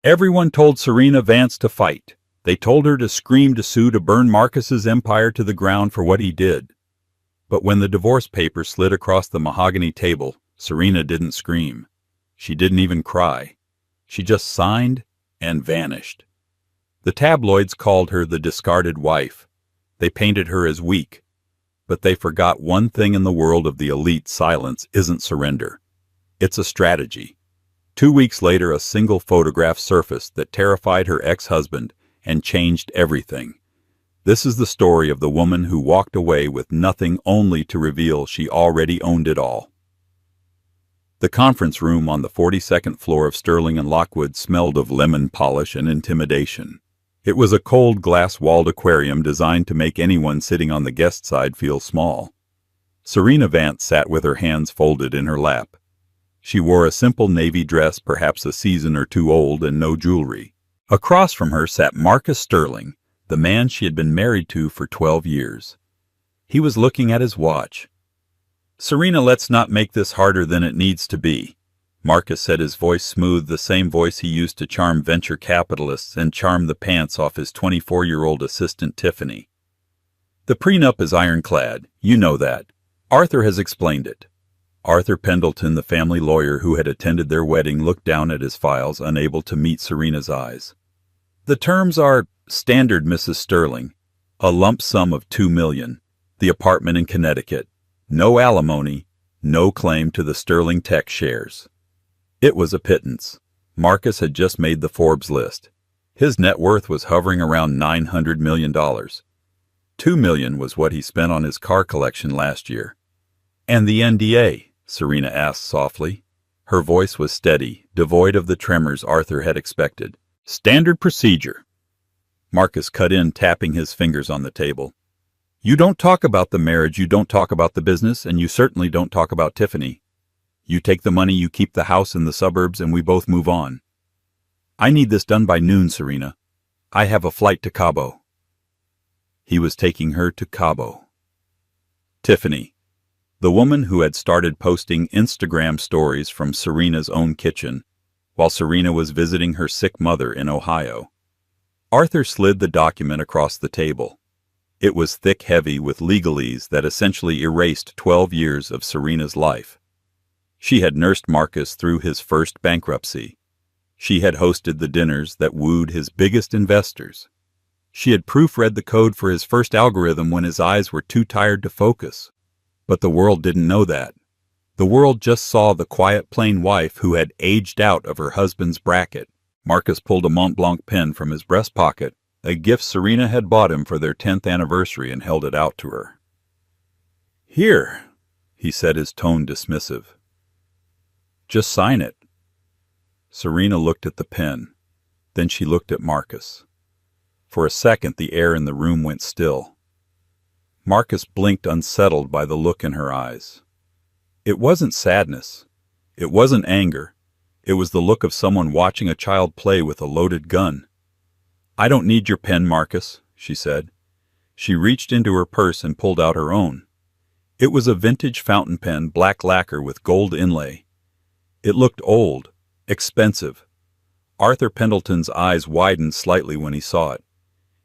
Everyone told Serena Vance to fight. They told her to scream, to sue, to burn Marcus's empire to the ground for what he did. But when the divorce papers slid across the mahogany table, Serena didn't scream. She didn't even cry. She just signed and vanished. The tabloids called her the discarded wife. They painted her as weak. But they forgot one thing in the world of the elite: silence isn't surrender. It's a strategy. 2 weeks later, a single photograph surfaced that terrified her ex-husband and changed everything. This is the story of the woman who walked away with nothing, only to reveal she already owned it all. The conference room on the 42nd floor of Sterling and Lockwood smelled of lemon polish and intimidation. It was a cold, glass-walled aquarium designed to make anyone sitting on the guest side feel small. Serena Vance sat with her hands folded in her lap. She wore a simple navy dress, perhaps a season or two old, and no jewelry. Across from her sat Marcus Sterling, the man she had been married to for 12 years. He was looking at his watch. "Serena, let's not make this harder than it needs to be." Marcus said, his voice smooth, the same voice he used to charm venture capitalists and charm the pants off his 24-year-old assistant Tiffany. "The prenup is ironclad. You know that. Arthur has explained it." Arthur Pendleton, the family lawyer who had attended their wedding, looked down at his files, unable to meet Serena's eyes. "The terms are standard, Mrs. Sterling. A lump sum of $2 million. The apartment in Connecticut. No alimony. No claim to the Sterling Tech shares." It was a pittance. Marcus had just made the Forbes list. His net worth was hovering around $900 million. $2 million was what he spent on his car collection last year. "And the NDA?" Serena asked softly. Her voice was steady, devoid of the tremors Arthur had expected. "Standard procedure." Marcus cut in, tapping his fingers on the table. "You don't talk about the marriage, you don't talk about the business, and you certainly don't talk about Tiffany. You take the money, you keep the house in the suburbs, and we both move on. I need this done by noon, Serena. I have a flight to Cabo." He was taking her to Cabo. Tiffany, the woman who had started posting Instagram stories from Serena's own kitchen, while Serena was visiting her sick mother in Ohio. Arthur slid the document across the table. It was thick, heavy, with legalese that essentially erased 12 years of Serena's life. She had nursed Marcus through his first bankruptcy. She had hosted the dinners that wooed his biggest investors. She had proofread the code for his first algorithm when his eyes were too tired to focus. But the world didn't know that. The world just saw the quiet, plain wife who had aged out of her husband's bracket. Marcus pulled a Mont Blanc pen from his breast pocket, a gift Serena had bought him for their 10th anniversary, and held it out to her. "Here," he said, his tone dismissive. "Just sign it." Serena looked at the pen. Then she looked at Marcus. For a second, the air in the room went still. Marcus blinked, unsettled by the look in her eyes. It wasn't sadness. It wasn't anger. It was the look of someone watching a child play with a loaded gun. "I don't need your pen, Marcus," she said. She reached into her purse and pulled out her own. It was a vintage fountain pen, black lacquer with gold inlay. It looked old, expensive. Arthur Pendleton's eyes widened slightly when he saw it.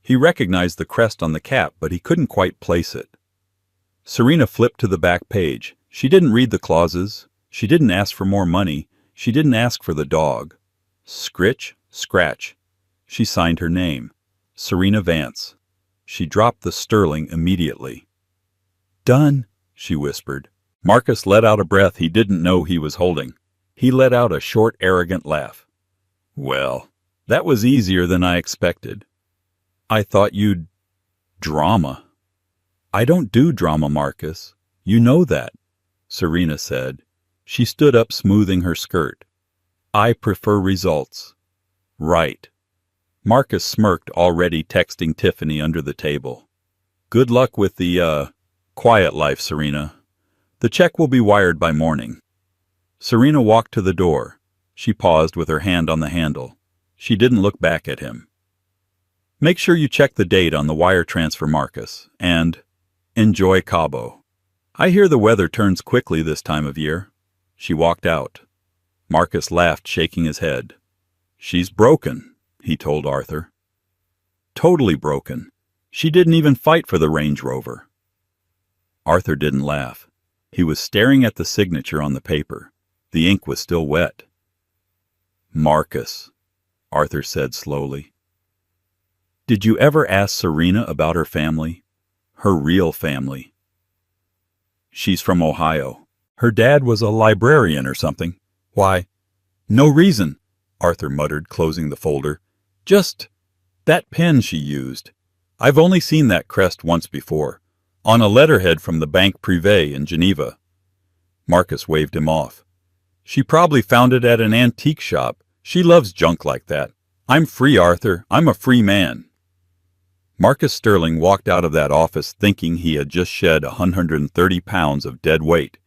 He recognized the crest on the cap, but he couldn't quite place it. Serena flipped to the back page. She didn't read the clauses. She didn't ask for more money. She didn't ask for the dog. Scritch, scratch. She signed her name, Serena Vance. She dropped the Sterling immediately. "Done," she whispered. Marcus let out a breath he didn't know he was holding. He let out a short, arrogant laugh. "Well, that was easier than I expected. I thought you'd... drama." "I don't do drama, Marcus. You know that," Serena said. She stood up, smoothing her skirt. "I prefer results." "Right." Marcus smirked, already texting Tiffany under the table. "Good luck with the, quiet life, Serena. The check will be wired by morning." Serena walked to the door. She paused with her hand on the handle. She didn't look back at him. "Make sure you check the date on the wire transfer, Marcus, and enjoy Cabo. I hear the weather turns quickly this time of year." She walked out. Marcus laughed, shaking his head. She's broken, he told Arthur. Totally broken. She didn't even fight for the Range Rover. Arthur didn't laugh. He was staring at the signature on the paper. The ink was still wet. Marcus, Arthur said slowly. Did you ever ask Serena about her family? Her real family. She's from Ohio. Her dad was a librarian or something. Why? No reason, Arthur muttered, closing the folder. Just that pen she used. I've only seen that crest once before, on a letterhead from the Banque Privée in Geneva. Marcus waved him off. She probably found it at an antique shop. She loves junk like that. I'm free, Arthur. I'm a free man. Marcus Sterling walked out of that office thinking he had just shed 130 pounds of dead weight.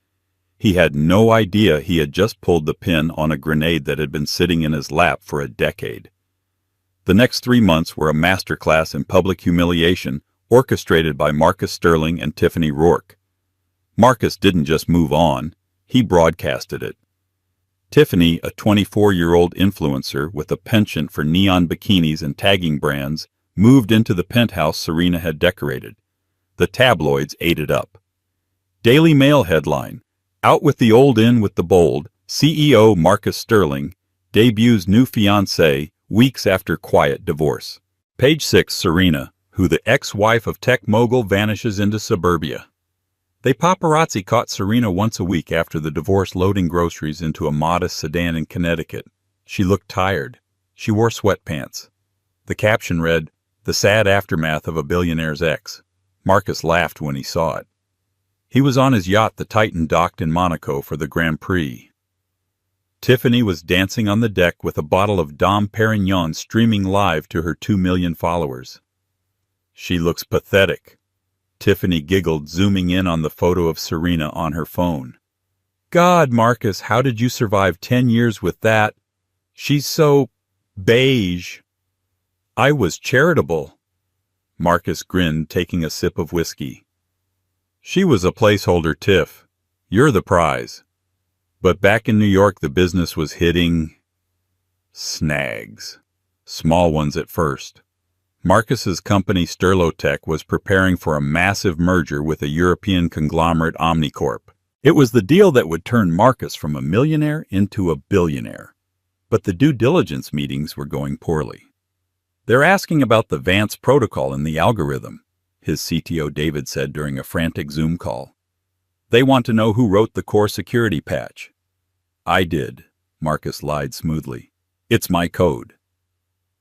He had no idea he had just pulled the pin on a grenade that had been sitting in his lap for a decade. The next 3 months were a masterclass in public humiliation orchestrated by Marcus Sterling and Tiffany Rourke. Marcus didn't just move on, he broadcasted it. Tiffany, a 24-year-old influencer with a penchant for neon bikinis and tagging brands, moved into the penthouse Serena had decorated. The tabloids ate it up. Daily Mail headline, "Out with the old, in with the bold, CEO Marcus Sterling debuts new fiancée weeks after quiet divorce." Page 6, Serena, who the ex-wife of tech mogul vanishes into suburbia. They paparazzi caught Serena once a week after the divorce loading groceries into a modest sedan in Connecticut. She looked tired. She wore sweatpants. The caption read, "The sad aftermath of a billionaire's ex." Marcus laughed when he saw it. He was on his yacht, the Titan, docked in Monaco for the Grand Prix. Tiffany was dancing on the deck with a bottle of Dom Perignon streaming live to her 2 million followers. She looks pathetic. Tiffany giggled, zooming in on the photo of Serena on her phone. God, Marcus, how did you survive 10 years with that? She's so beige. I was charitable. Marcus grinned, taking a sip of whiskey. She was a placeholder, Tiff. You're the prize. But back in New York, the business was hitting snags. Small ones at first. Marcus's company Sterlotech was preparing for a massive merger with a European conglomerate, Omnicorp. It was the deal that would turn Marcus from a millionaire into a billionaire. But the due diligence meetings were going poorly. They're asking about the Vance protocol and the algorithm, his CTO David said during a frantic Zoom call. They want to know who wrote the core security patch. I did, Marcus lied smoothly. It's my code.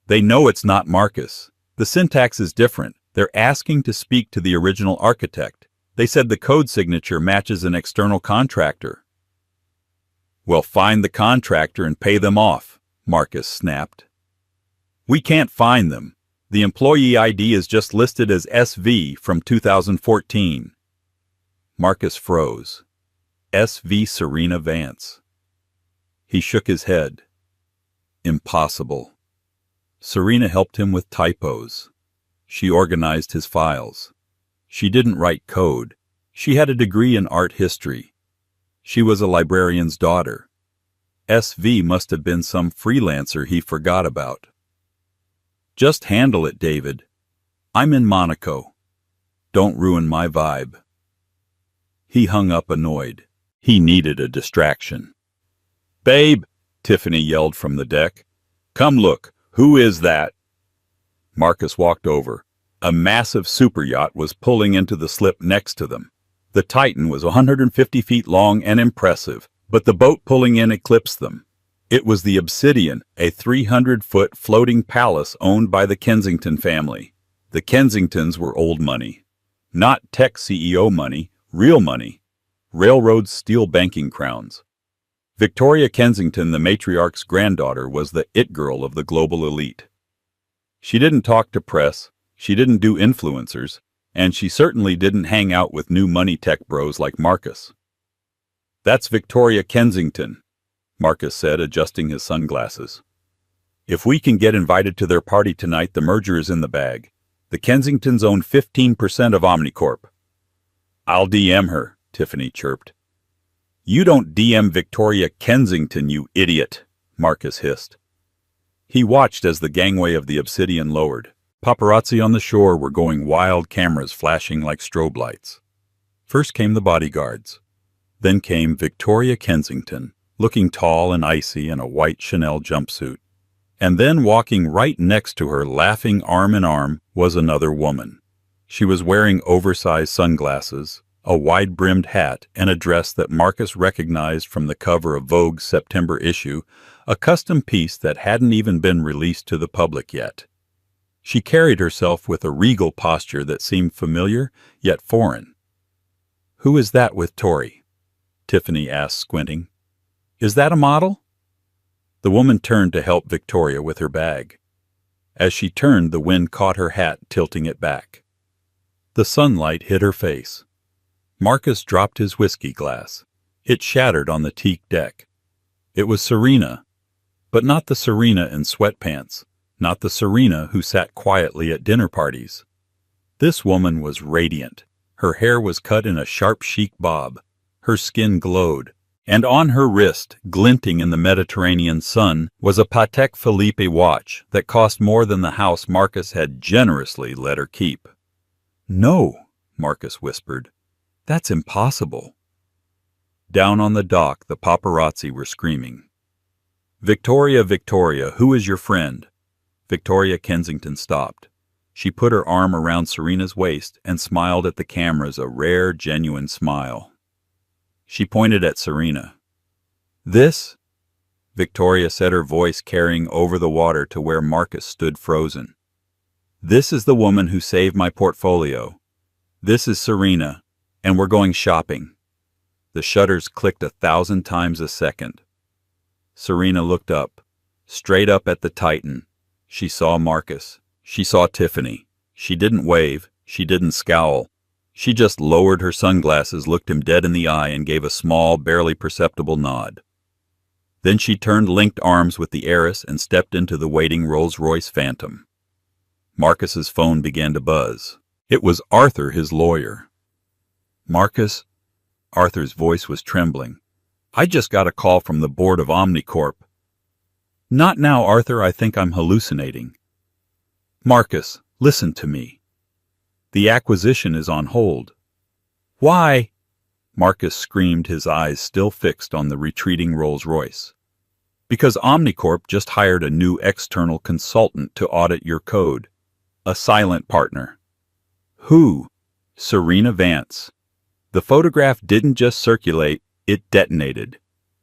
They know it's not Marcus. The syntax is different. They're asking to speak to the original architect. They said the code signature matches an external contractor. Well, find the contractor and pay them off, Marcus snapped. We can't find them. The employee ID is just listed as SV from 2014. Marcus froze. SV Serena Vance. He shook his head. Impossible. Serena helped him with typos. She organized his files. She didn't write code. She had a degree in art history. She was a librarian's daughter. SV must have been some freelancer he forgot about. Just handle it, David. I'm in Monaco. Don't ruin my vibe. He hung up annoyed. He needed a distraction. Babe, Tiffany yelled from the deck. Come look. Who is that? Marcus walked over. A massive superyacht was pulling into the slip next to them. The Titan was 150 feet long and impressive, but the boat pulling in eclipsed them. It was the Obsidian, a 300-foot floating palace owned by the Kensington family. The Kensingtons were old money. Not tech CEO money, real money. Railroad steel banking crowns. Victoria Kensington, the matriarch's granddaughter, was the it girl of the global elite. She didn't talk to press, she didn't do influencers, and she certainly didn't hang out with new money tech bros like Marcus. That's Victoria Kensington, Marcus said, adjusting his sunglasses. If we can get invited to their party tonight, the merger is in the bag. The Kensingtons own 15% of Omnicorp. I'll DM her, Tiffany chirped. You don't DM Victoria Kensington, you idiot, Marcus hissed. He watched as the gangway of the Obsidian lowered. Paparazzi on the shore were going wild, cameras flashing like strobe lights. First came the bodyguards. Then came Victoria Kensington, looking tall and icy in a white Chanel jumpsuit. And then walking right next to her, laughing arm in arm, was another woman. She was wearing oversized sunglasses, a wide-brimmed hat, and a dress that Marcus recognized from the cover of Vogue's September issue, a custom piece that hadn't even been released to the public yet. She carried herself with a regal posture that seemed familiar, yet foreign. "Who is that with Tori?" Tiffany asked, squinting. "Is that a model?" The woman turned to help Victoria with her bag. As she turned, the wind caught her hat, tilting it back. The sunlight hit her face. Marcus dropped his whiskey glass. It shattered on the teak deck. It was Serena, but not the Serena in sweatpants, not the Serena who sat quietly at dinner parties. This woman was radiant. Her hair was cut in a sharp chic bob. Her skin glowed, and on her wrist, glinting in the Mediterranean sun, was a Patek Philippe watch that cost more than the house Marcus had generously let her keep. "No," Marcus whispered. "That's impossible." Down on the dock, the paparazzi were screaming. "Victoria, Victoria, who is your friend?" Victoria Kensington stopped. She put her arm around Serena's waist and smiled at the cameras, a rare, genuine smile. She pointed at Serena. "This?" Victoria said, her voice carrying over the water to where Marcus stood frozen. "This is the woman who saved my portfolio. This is Serena, and we're going shopping." The shutters clicked 1,000 times a second. Serena looked up, straight up at the Titan. She saw Marcus. She saw Tiffany. She didn't wave. She didn't scowl. She just lowered her sunglasses, looked him dead in the eye, and gave a small, barely perceptible nod. Then she turned linked arms with the heiress and stepped into the waiting Rolls-Royce Phantom. Marcus's phone began to buzz. It was Arthur, his lawyer. "Marcus?" Arthur's voice was trembling. "I just got a call from the board of Omnicorp." "Not now, Arthur. I think I'm hallucinating." "Marcus, listen to me. The acquisition is on hold." "Why?" Marcus screamed, his eyes still fixed on the retreating Rolls-Royce. "Because Omnicorp just hired a new external consultant to audit your code. A silent partner." "Who?" "Serena Vance. The photograph didn't just circulate, it detonated.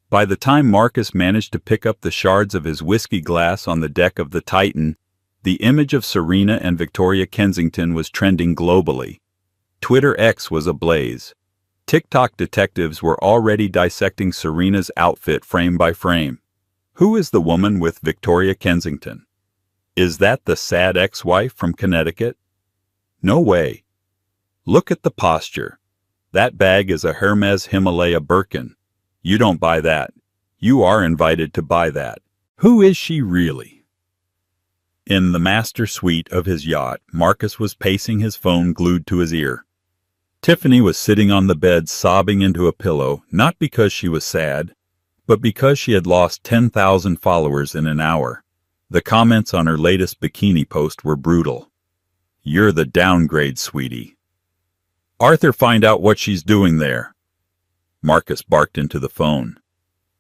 By the time Marcus managed to pick up the shards of his whiskey glass on the deck of the Titan, the image of Serena and Victoria Kensington was trending globally. Twitter X was ablaze. TikTok detectives were already dissecting Serena's outfit frame by frame. Who is the woman with Victoria Kensington? Is that the sad ex-wife from Connecticut? No way. Look at the posture. That bag is a Hermes Himalaya Birkin. You don't buy that. You are invited to buy that. Who is she really? In the master suite of his yacht, Marcus was pacing, his phone glued to his ear. Tiffany was sitting on the bed sobbing into a pillow, not because she was sad, but because she had lost 10,000 followers in an hour. The comments on her latest bikini post were brutal. "You're the downgrade, sweetie." "Arthur, find out what she's doing there." Marcus barked into the phone.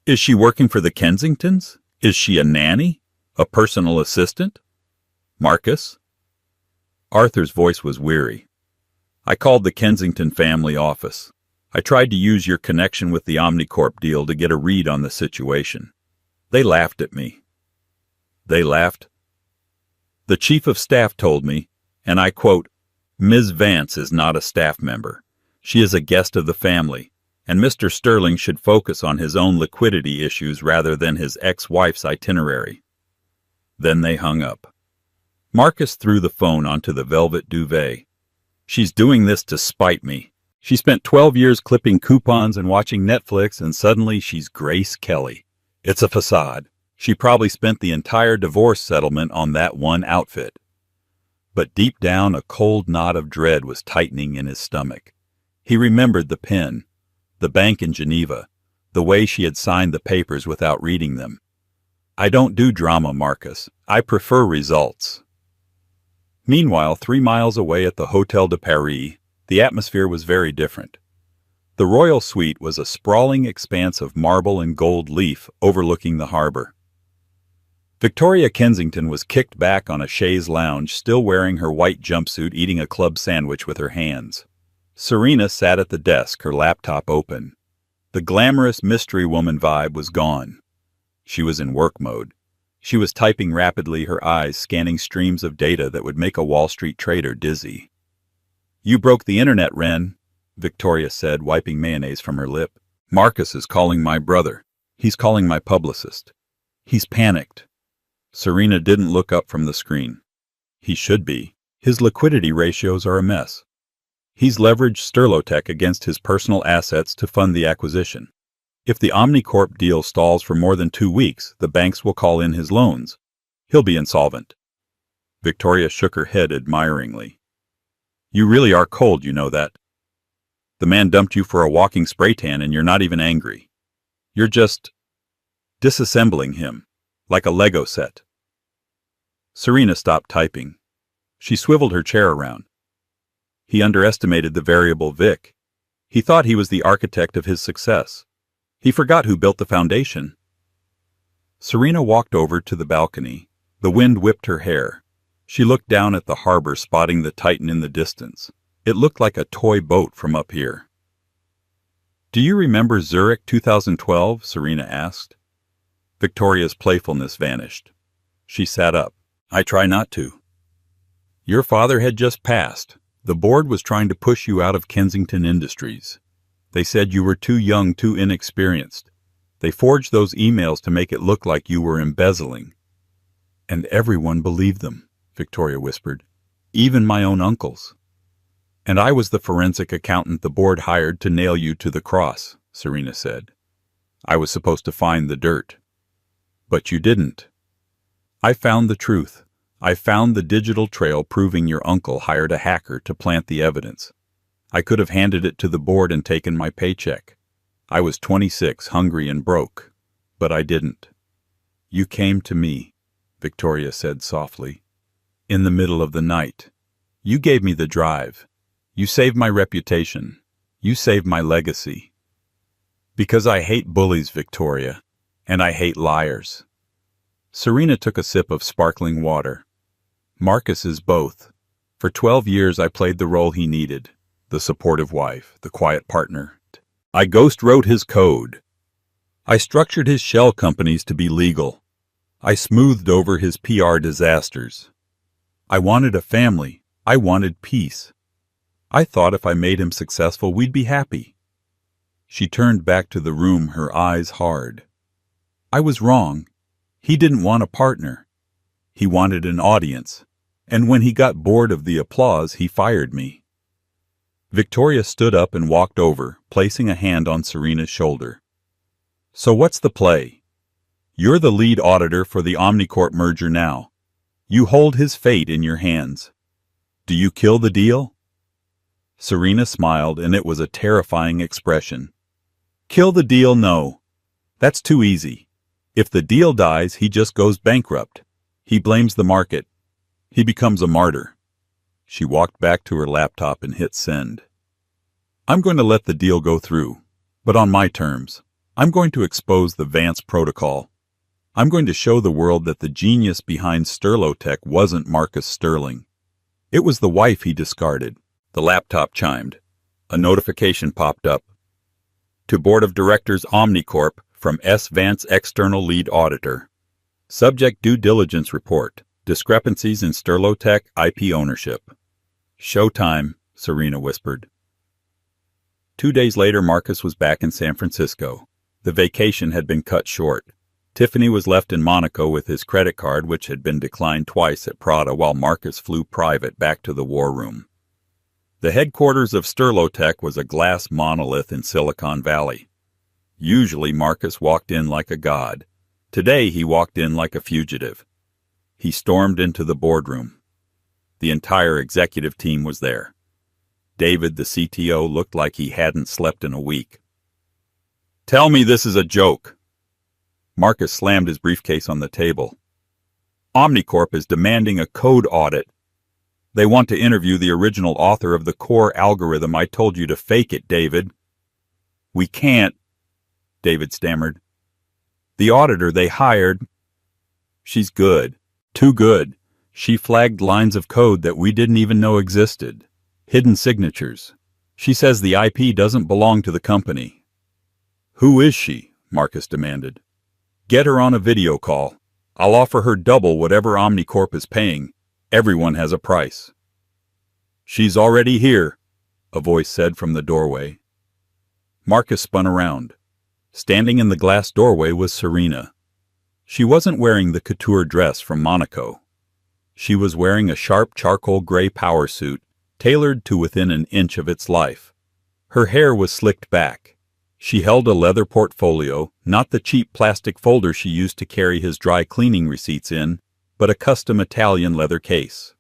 "Is she working for the Kensingtons? Is she a nanny? A personal assistant?" "Marcus?" Arthur's voice was weary. "I called the Kensington family office. I tried to use your connection with the Omnicorp deal to get a read on the situation. They laughed at me." "They laughed?" "The chief of staff told me, and I quote, 'Ms. Vance is not a staff member. She is a guest of the family, and Mr. Sterling should focus on his own liquidity issues rather than his ex-wife's itinerary.'" Then they hung up. Marcus threw the phone onto the velvet duvet. "She's doing this to spite me. She spent 12 years clipping coupons and watching Netflix, and suddenly she's Grace Kelly. It's a facade. She probably spent the entire divorce settlement on that one outfit." But deep down, a cold knot of dread was tightening in his stomach. He remembered the pen, the bank in Geneva, the way she had signed the papers without reading them. I don't do drama, Marcus. I prefer results. Meanwhile, 3 miles away at the Hôtel de Paris, the atmosphere was very different. The royal suite was a sprawling expanse of marble and gold leaf overlooking the harbor. Victoria Kensington was kicked back on a chaise lounge, still wearing her white jumpsuit, eating a club sandwich with her hands. Serena sat at the desk, her laptop open. The glamorous mystery woman vibe was gone. She was in work mode. She was typing rapidly, her eyes scanning streams of data that would make a Wall Street trader dizzy. "You broke the internet, Ren," Victoria said, wiping mayonnaise from her lip. "Marcus is calling my brother. He's calling my publicist. He's panicked." Serena didn't look up from the screen. He should be. His liquidity ratios are a mess. He's leveraged Sterlotech against his personal assets to fund the acquisition. If the Omnicorp deal stalls for more than 2 weeks, the banks will call in his loans. He'll be insolvent. Victoria shook her head admiringly. "You really are cold, you know that. The man dumped you for a walking spray tan and you're not even angry. You're just disassembling him, like a Lego set." Serena stopped typing. She swiveled her chair around. He underestimated the variable Vic. He thought he was the architect of his success. He forgot who built the foundation. Serena walked over to the balcony. The wind whipped her hair. She looked down at the harbor, spotting the Titan in the distance. It looked like a toy boat from up here. "Do you remember Zurich 2012? Serena asked. Victoria's playfulness vanished. She sat up. "I try not to." "Your father had just passed. The board was trying to push you out of Kensington Industries. They said you were too young, too inexperienced. They forged those emails to make it look like you were embezzling." "And everyone believed them," Victoria whispered. "Even my own uncles." "And I was the forensic accountant the board hired to nail you to the cross," Serena said. "I was supposed to find the dirt. But you didn't. I found the truth. I found the digital trail proving your uncle hired a hacker to plant the evidence. I could have handed it to the board and taken my paycheck. I was 26, hungry and broke. But I didn't." "You came to me," Victoria said softly. "In the middle of the night. You gave me the drive. You saved my reputation. You saved my legacy." "Because I hate bullies, Victoria. And I hate liars." Serena took a sip of sparkling water. "Marcus is both. For 12 years I played the role he needed. The supportive wife, the quiet partner. I ghost-wrote his code. I structured his shell companies to be legal. I smoothed over his PR disasters. I wanted a family. I wanted peace. I thought if I made him successful, we'd be happy." She turned back to the room, her eyes hard. "I was wrong. He didn't want a partner. He wanted an audience. And when he got bored of the applause, he fired me." Victoria stood up and walked over, placing a hand on Serena's shoulder. "So what's the play? You're the lead auditor for the Omnicorp merger now. You hold his fate in your hands. Do you kill the deal?" Serena smiled, and it was a terrifying expression. "Kill the deal, no. That's too easy. If the deal dies, he just goes bankrupt. He blames the market. He becomes a martyr." She walked back to her laptop and hit send. "I'm going to let the deal go through, but on my terms. I'm going to expose the Vance protocol. I'm going to show the world that the genius behind Sterlotech wasn't Marcus Sterling. It was the wife he discarded." The laptop chimed. A notification popped up. "To Board of Directors Omnicorp from S. Vance External Lead Auditor. Subject Due Diligence Report. Discrepancies in Sterlotech IP ownership." "Showtime," Serena whispered. 2 days later, Marcus was back in San Francisco. The vacation had been cut short. Tiffany was left in Monaco with his credit card, which had been declined twice at Prada, while Marcus flew private back to the war room. The headquarters of Sterlotech was a glass monolith in Silicon Valley. Usually Marcus walked in like a god. Today he walked in like a fugitive. He stormed into the boardroom. The entire executive team was there. David, the CTO, looked like he hadn't slept in a week. "Tell me this is a joke." Marcus slammed his briefcase on the table. Omnicorp is demanding a code audit. They want to interview the original author of the core algorithm. I told you to fake it, David. We can't, David stammered. The auditor they hired, she's good. Too good. She flagged lines of code that we didn't even know existed. Hidden signatures. She says the IP doesn't belong to the company. Who is she? Marcus demanded. Get her on a video call. I'll offer her double whatever Omnicorp is paying. Everyone has a price. She's already here, a voice said from the doorway. Marcus spun around. Standing in the glass doorway was Serena. She wasn't wearing the couture dress from Monaco. She was wearing a sharp charcoal gray power suit, tailored to within an inch of its life. Her hair was slicked back. She held a leather portfolio, not the cheap plastic folder she used to carry his dry cleaning receipts in, but a custom Italian leather case.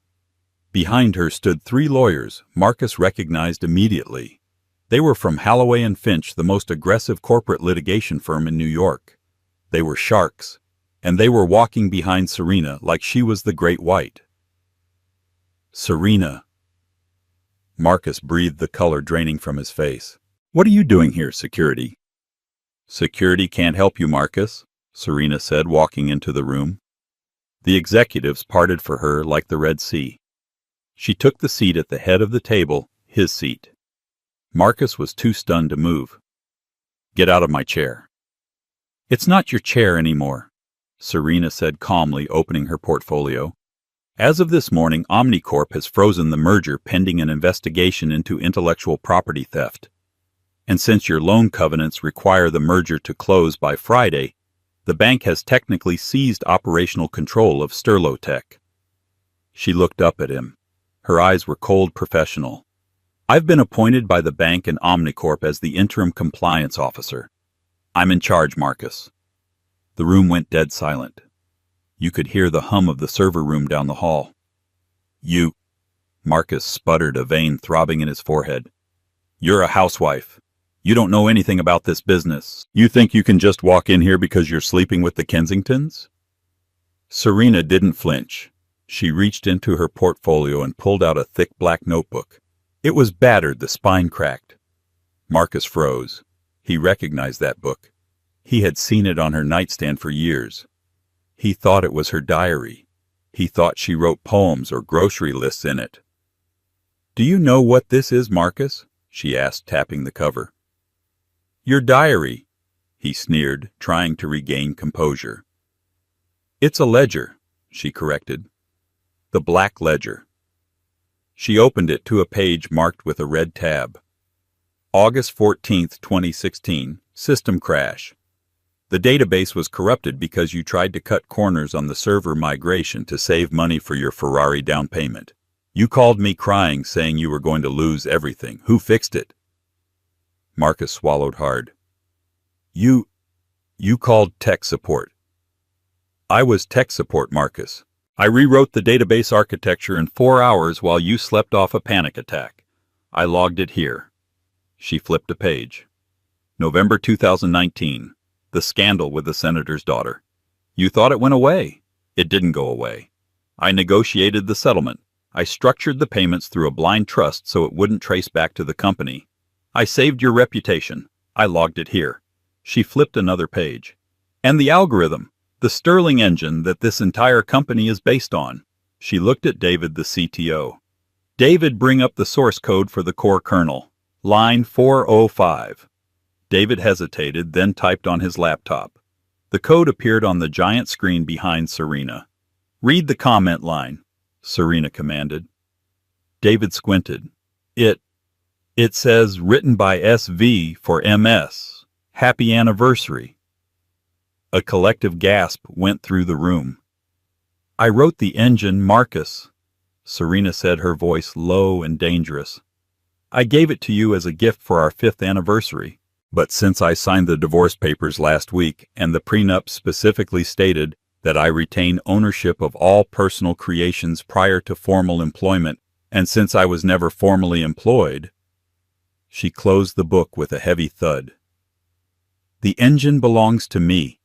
Behind her stood 3 lawyers Marcus recognized immediately. They were from Halloway & Finch, the most aggressive corporate litigation firm in New York. They were sharks, and they were walking behind Serena like she was the Great White. Serena. Marcus breathed the color draining from his face. What are you doing here, security? Security can't help you, Marcus, Serena said, walking into the room. The executives parted for her like the Red Sea. She took the seat at the head of the table, his seat. Marcus was too stunned to move. Get out of my chair. It's not your chair anymore, Serena said calmly, opening her portfolio. As of this morning, Omnicorp has frozen the merger pending an investigation into intellectual property theft. And since your loan covenants require the merger to close by Friday, the bank has technically seized operational control of Sterlotech. She looked up at him. Her eyes were cold, professional. I've been appointed by the bank and Omnicorp as the interim compliance officer. I'm in charge, Marcus. The room went dead silent. You could hear the hum of the server room down the hall. You, Marcus sputtered, a vein throbbing in his forehead. You're a housewife. You don't know anything about this business. You think you can just walk in here because you're sleeping with the Kensingtons? Serena didn't flinch. She reached into her portfolio and pulled out a thick black notebook. It was battered, the spine cracked. Marcus froze. He recognized that book. He had seen it on her nightstand for years. He thought it was her diary. He thought she wrote poems or grocery lists in it. Do you know what this is, Marcus? She asked, tapping the cover. Your diary, he sneered, trying to regain composure. It's a ledger, she corrected. The black ledger. She opened it to a page marked with a red tab. August 14th, 2016, system crash. The database was corrupted because you tried to cut corners on the server migration to save money for your Ferrari down payment. You called me crying, saying you were going to lose everything. Who fixed it? Marcus swallowed hard. You called tech support. I was tech support, Marcus. I rewrote the database architecture in 4 hours while you slept off a panic attack. I logged it here. She flipped a page. November 2019. The scandal with the senator's daughter. You thought it went away. It didn't go away. I negotiated the settlement. I structured the payments through a blind trust so it wouldn't trace back to the company. I saved your reputation. I logged it here. She flipped another page. And the algorithm, the Sterling engine that this entire company is based on. She looked at David, the CTO. David, bring up the source code for the core kernel. Line 405. David hesitated, then typed on his laptop. The code appeared on the giant screen behind Serena. Read the comment line, Serena commanded. David squinted. It says, written by SV for MS. Happy anniversary. A collective gasp went through the room. I wrote the engine, Marcus, Serena said, her voice low and dangerous. I gave it to you as a gift for our 5th anniversary. But since I signed the divorce papers last week and the prenup specifically stated that I retain ownership of all personal creations prior to formal employment, and since I was never formally employed, she closed the book with a heavy thud. The engine belongs to me.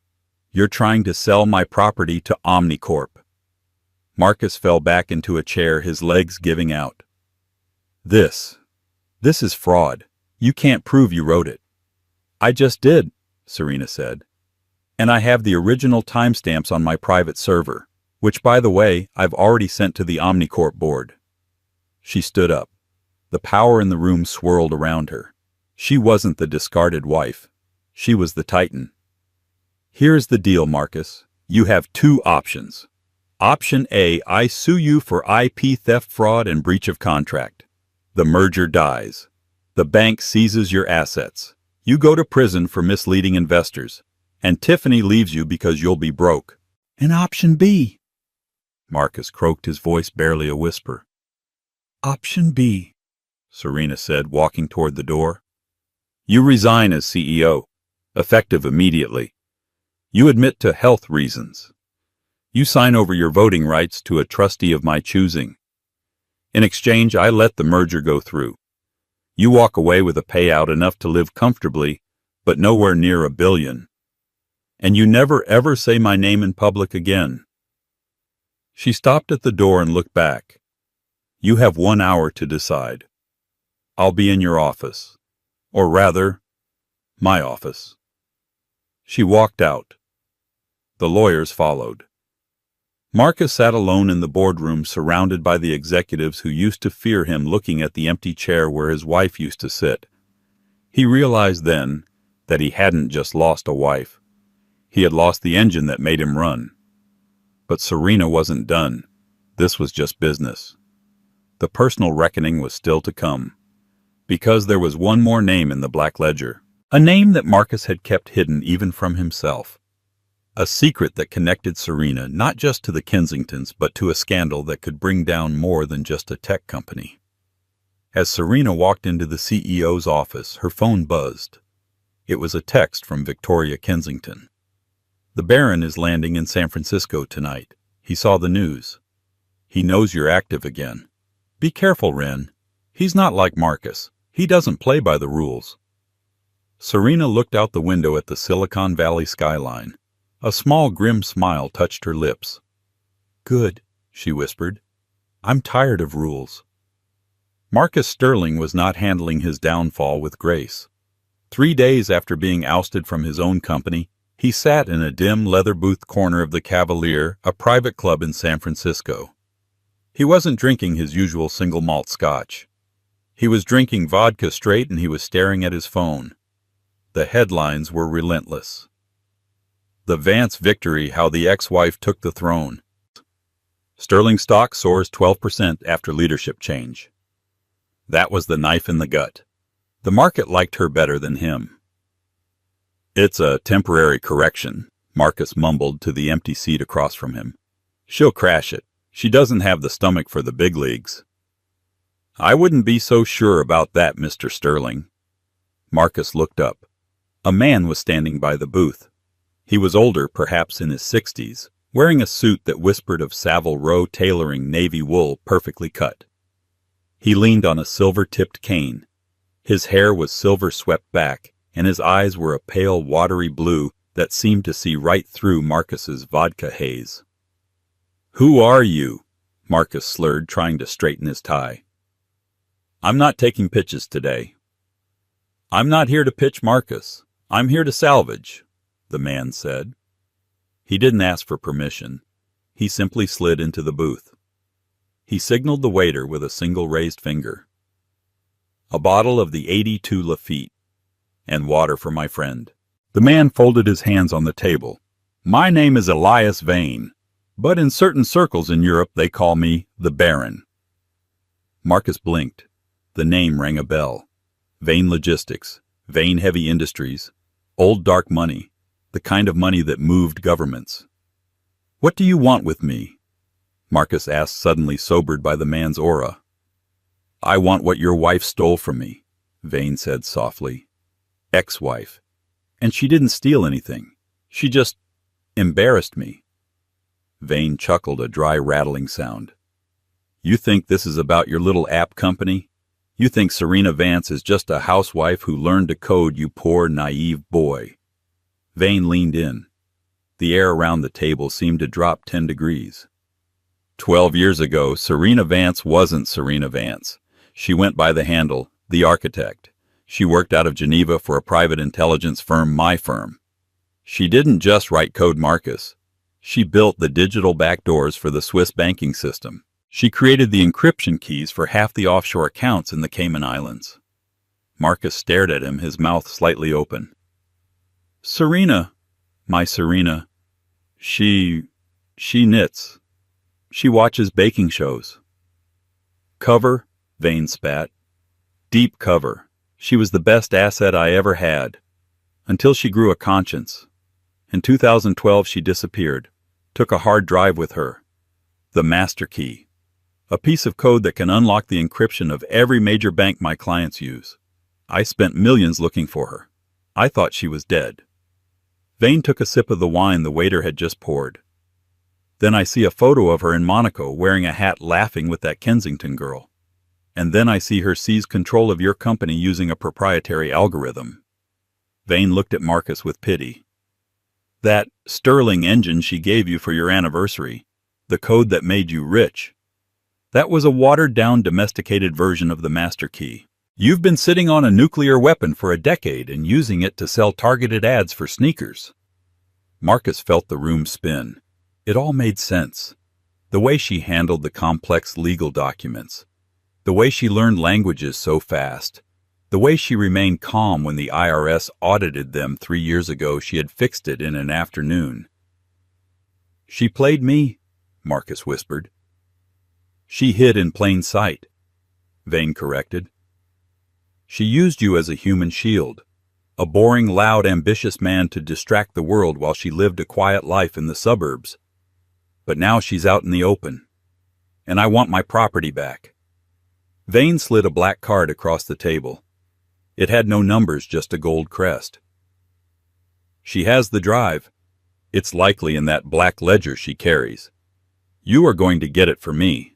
You're trying to sell my property to Omnicorp. Marcus fell back into a chair, his legs giving out. This is fraud. You can't prove you wrote it. I just did, Serena said. And I have the original timestamps on my private server, which, by the way, I've already sent to the Omnicorp board. She stood up. The power in the room swirled around her. She wasn't the discarded wife. She was the Titan. Here's the deal, Marcus. You have two options. Option A, I sue you for IP theft, fraud, and breach of contract. The merger dies. The bank seizes your assets. You go to prison for misleading investors. And Tiffany leaves you because you'll be broke. And option B. Marcus croaked, his voice barely a whisper. Option B, Serena said, walking toward the door. You resign as CEO, effective immediately. You admit to health reasons. You sign over your voting rights to a trustee of my choosing. In exchange, I let the merger go through. You walk away with a payout enough to live comfortably, but nowhere near $1 billion. And you never ever say my name in public again. She stopped at the door and looked back. You have 1 hour to decide. I'll be in your office. Or rather, my office. She walked out. The lawyers followed. Marcus sat alone in the boardroom, surrounded by the executives who used to fear him, looking at the empty chair where his wife used to sit. He realized then that he hadn't just lost a wife. He had lost the engine that made him run. But Serena wasn't done. This was just business. The personal reckoning was still to come. Because there was one more name in the black ledger. A name that Marcus had kept hidden even from himself. A secret that connected Serena not just to the Kensingtons, but to a scandal that could bring down more than just a tech company. As Serena walked into the CEO's office, her phone buzzed. It was a text from Victoria Kensington. The Baron is landing in San Francisco tonight. He saw the news. He knows you're active again. Be careful, Ren. He's not like Marcus. He doesn't play by the rules. Serena looked out the window at the Silicon Valley skyline. A small, grim smile touched her lips. Good, she whispered. I'm tired of rules. Marcus Sterling was not handling his downfall with grace. 3 days after being ousted from his own company, he sat in a dim leather-boothed corner of the Cavalier, a private club in San Francisco. He wasn't drinking his usual single malt scotch. He was drinking vodka straight, and he was staring at his phone. The headlines were relentless. The Vance victory, how the ex-wife took the throne. Sterling stock soars 12% after leadership change. That was the knife in the gut. The market liked her better than him. It's a temporary correction, Marcus mumbled to the empty seat across from him. She'll crash it. She doesn't have the stomach for the big leagues. I wouldn't be so sure about that, Mr. Sterling. Marcus looked up. A man was standing by the booth. He was older, perhaps in his 60s, wearing a suit that whispered of Savile Row tailoring, navy wool perfectly cut. He leaned on a silver-tipped cane. His hair was silver swept back, and his eyes were a pale, watery blue that seemed to see right through Marcus's vodka haze. Who are you? Marcus slurred, trying to straighten his tie. I'm not taking pitches today. I'm not here to pitch, Marcus. I'm here to salvage, the man said. He didn't ask for permission. He simply slid into the booth. He signaled the waiter with a single raised finger. A bottle of the 82 Lafitte, and water for my friend. The man folded his hands on the table. My name is Elias Vane, but in certain circles in Europe they call me the Baron. Marcus blinked. The name rang a bell. Vane Logistics, Vane Heavy Industries, old dark money, the kind of money that moved governments. What do you want with me? Marcus asked, suddenly sobered by the man's aura. I want what your wife stole from me, Vane said softly. Ex-wife. And she didn't steal anything. She just embarrassed me. Vane chuckled, a dry rattling sound. You think this is about your little app company? You think Serena Vance is just a housewife who learned to code, you poor, naive boy. Vane leaned in. The air around the table seemed to drop 10 degrees. 12 years ago, Serena Vance wasn't Serena Vance. She went by the handle, the architect. She worked out of Geneva for a private intelligence firm, my firm. She didn't just write code, Marcus. She built the digital backdoors for the Swiss banking system. She created the encryption keys for half the offshore accounts in the Cayman Islands. Marcus stared at him, his mouth slightly open. Serena, my Serena, she knits. She watches baking shows. Cover, Vane spat. Deep cover. She was the best asset I ever had. Until she grew a conscience. In 2012 she disappeared. Took a hard drive with her. The master key. A piece of code that can unlock the encryption of every major bank my clients use. I spent millions looking for her. I thought she was dead. Vane took a sip of the wine the waiter had just poured. Then I see a photo of her in Monaco wearing a hat laughing with that Kensington girl. And then I see her seize control of your company using a proprietary algorithm. Vane looked at Marcus with pity. That sterling engine she gave you for your anniversary, the code that made you rich, that was a watered-down, domesticated version of the master key. You've been sitting on a nuclear weapon for a decade and using it to sell targeted ads for sneakers. Marcus felt the room spin. It all made sense. The way she handled the complex legal documents. The way she learned languages so fast. The way she remained calm when the IRS audited them 3 years ago. She had fixed it in an afternoon. She played me, Marcus whispered. She hid in plain sight, Vane corrected. She used you as a human shield, a boring, loud, ambitious man to distract the world while she lived a quiet life in the suburbs. But now she's out in the open, and I want my property back. Vane slid a black card across the table. It had no numbers, just a gold crest. She has the drive. It's likely in that black ledger she carries. You are going to get it for me.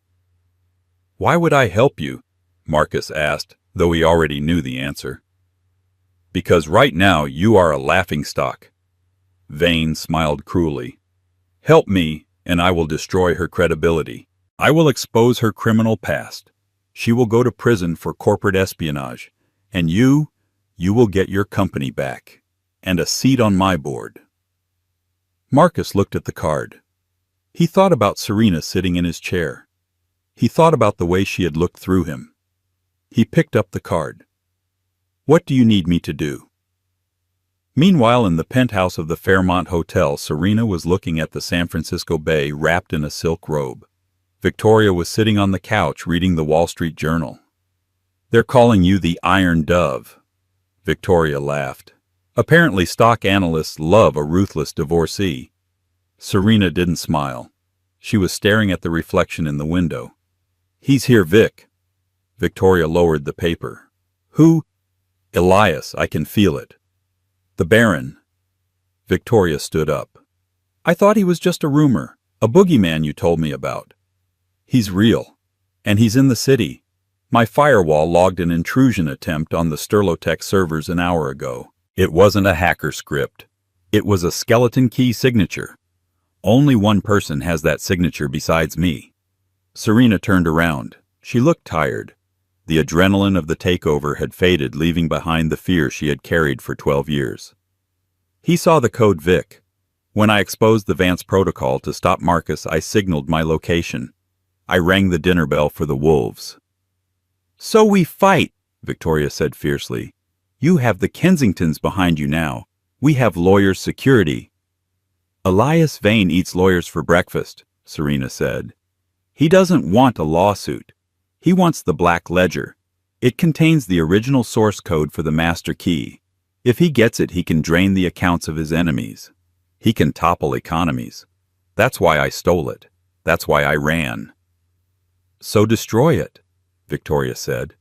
Why would I help you? Marcus asked, though he already knew the answer. Because right now you are a laughingstock. Vane smiled cruelly. Help me, and I will destroy her credibility. I will expose her criminal past. She will go to prison for corporate espionage. And you will get your company back. And a seat on my board. Marcus looked at the card. He thought about Serena sitting in his chair. He thought about the way she had looked through him. He picked up the card. What do you need me to do? Meanwhile, in the penthouse of the Fairmont Hotel, Serena was looking at the San Francisco Bay wrapped in a silk robe. Victoria was sitting on the couch reading the Wall Street Journal. They're calling you the Iron Dove. Victoria laughed. Apparently stock analysts love a ruthless divorcee. Serena didn't smile. She was staring at the reflection in the window. He's here, Vic. Victoria lowered the paper. Who? Elias, I can feel it. The Baron. Victoria stood up. I thought he was just a rumor, a boogeyman you told me about. He's real. And he's in the city. My firewall logged an intrusion attempt on the Sterlotech servers an hour ago. It wasn't a hacker script. It was a skeleton key signature. Only one person has that signature besides me. Serena turned around. She looked tired. The adrenaline of the takeover had faded, leaving behind the fear she had carried for 12 years. He saw the code, Vic. When I exposed the Vance protocol to stop Marcus, I signaled my location. I rang the dinner bell for the wolves. So we fight, Victoria said fiercely. You have the Kensingtons behind you now. We have lawyers' security. Elias Vane eats lawyers for breakfast, Serena said. He doesn't want a lawsuit. He wants the Black Ledger. It contains the original source code for the master key. If he gets it, he can drain the accounts of his enemies. He can topple economies. That's why I stole it. That's why I ran. So destroy it, Victoria said.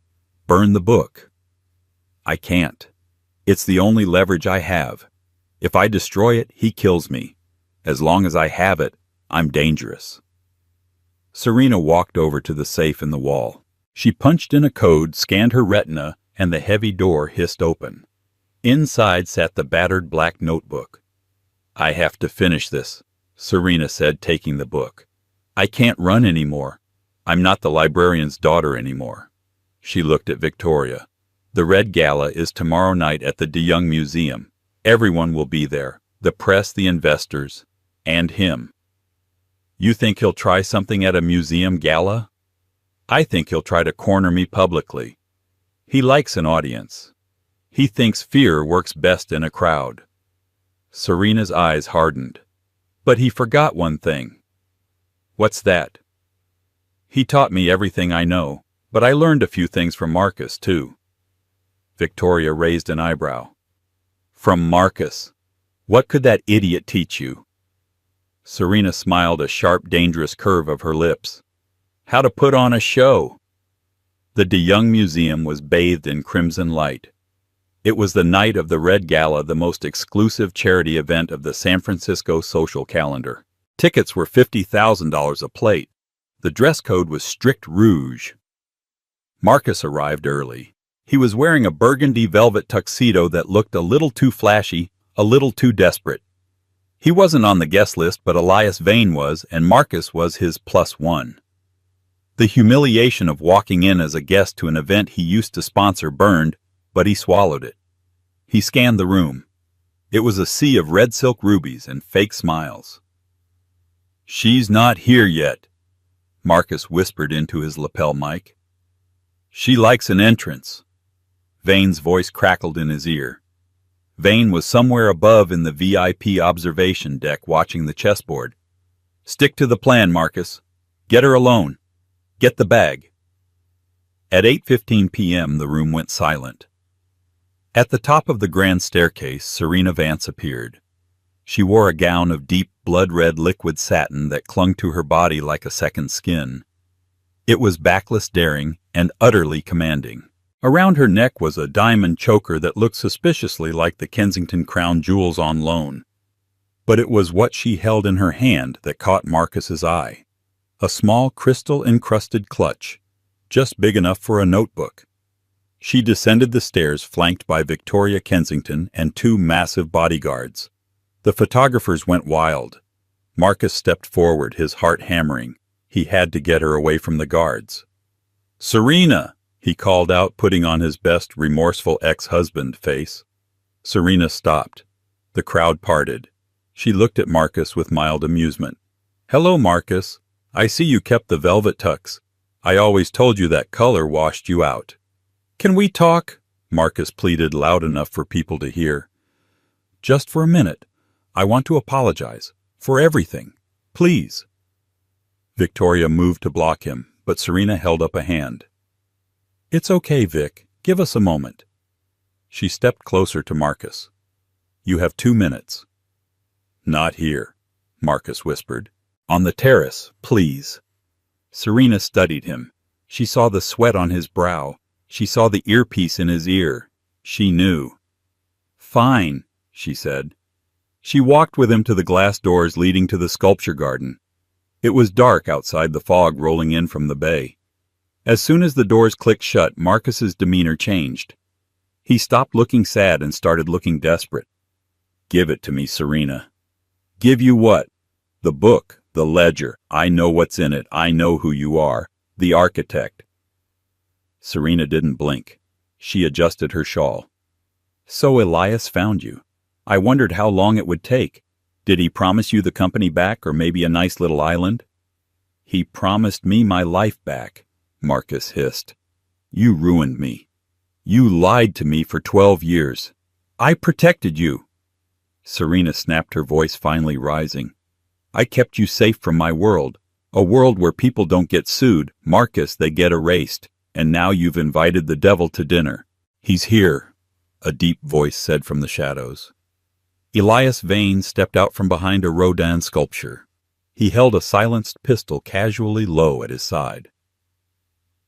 Burn the book. I can't. It's the only leverage I have. If I destroy it, he kills me. As long as I have it, I'm dangerous. Serena walked over to the safe in the wall. She punched in a code, scanned her retina, and the heavy door hissed open. Inside sat the battered black notebook. I have to finish this, Serena said, taking the book. I can't run anymore. I'm not the librarian's daughter anymore. She looked at Victoria. The Red Gala is tomorrow night at the De Young Museum. Everyone will be there. The press, the investors, and him. You think he'll try something at a museum gala? I think he'll try to corner me publicly. He likes an audience. He thinks fear works best in a crowd. Serena's eyes hardened. But he forgot one thing. What's that? He taught me everything I know, but I learned a few things from Marcus, too. Victoria raised an eyebrow. From Marcus? What could that idiot teach you? Serena smiled a sharp, dangerous curve of her lips. How to put on a show. The De Young Museum was bathed in crimson light. It was the night of the Red Gala, the most exclusive charity event of the San Francisco social calendar. Tickets were $50,000 a plate. The dress code was strict rouge. Marcus arrived early. He was wearing a burgundy velvet tuxedo that looked a little too flashy, a little too desperate. He wasn't on the guest list, but Elias Vane was, and Marcus was his +1. The humiliation of walking in as a guest to an event he used to sponsor burned, but he swallowed it. He scanned the room. It was a sea of red silk rubies and fake smiles. She's not here yet, Marcus whispered into his lapel mic. She likes an entrance. Vane's voice crackled in his ear. Vane was somewhere above in the VIP observation deck watching the chessboard. Stick to the plan, Marcus. Get her alone. Get the bag. At 8:15 p.m. the room went silent. At the top of the grand staircase, Serena Vance appeared. She wore a gown of deep blood-red liquid satin that clung to her body like a second skin. It was backless, daring, and utterly commanding. Around her neck was a diamond choker that looked suspiciously like the Kensington Crown jewels on loan. But it was what she held in her hand that caught Marcus's eye. A small crystal-encrusted clutch, just big enough for a notebook. She descended the stairs flanked by Victoria Kensington and 2 massive bodyguards. The photographers went wild. Marcus stepped forward, his heart hammering. He had to get her away from the guards. "Serena!" he called out, putting on his best remorseful ex-husband face. Serena stopped. The crowd parted. She looked at Marcus with mild amusement. "Hello, Marcus. I see you kept the velvet tux. I always told you that color washed you out." "Can we talk?" Marcus pleaded loud enough for people to hear. "Just for a minute. I want to apologize. For everything. Please." Victoria moved to block him, but Serena held up a hand. "It's okay, Vic. Give us a moment." She stepped closer to Marcus. "You have 2 minutes." "Not here," Marcus whispered. "On the terrace, please." Serena studied him. She saw the sweat on his brow. She saw the earpiece in his ear. She knew. "Fine," she said. She walked with him to the glass doors leading to the sculpture garden. It was dark outside, the fog rolling in from the bay. As soon as the doors clicked shut, Marcus's demeanor changed. He stopped looking sad and started looking desperate. "Give it to me, Serena." "Give you what?" "The book, the ledger. I know what's in it. I know who you are. The architect." Serena didn't blink. She adjusted her shawl. "So Elias found you. I wondered how long it would take. Did he promise you the company back, or maybe a nice little island?" "He promised me my life back," Marcus hissed. "You ruined me. You lied to me for 12 years. I protected you." Serena snapped, her voice finally rising. "I kept you safe from my world, a world where people don't get sued, Marcus, they get erased, and now you've invited the devil to dinner." "He's here," a deep voice said from the shadows. Elias Vane stepped out from behind a Rodin sculpture. He held a silenced pistol casually low at his side.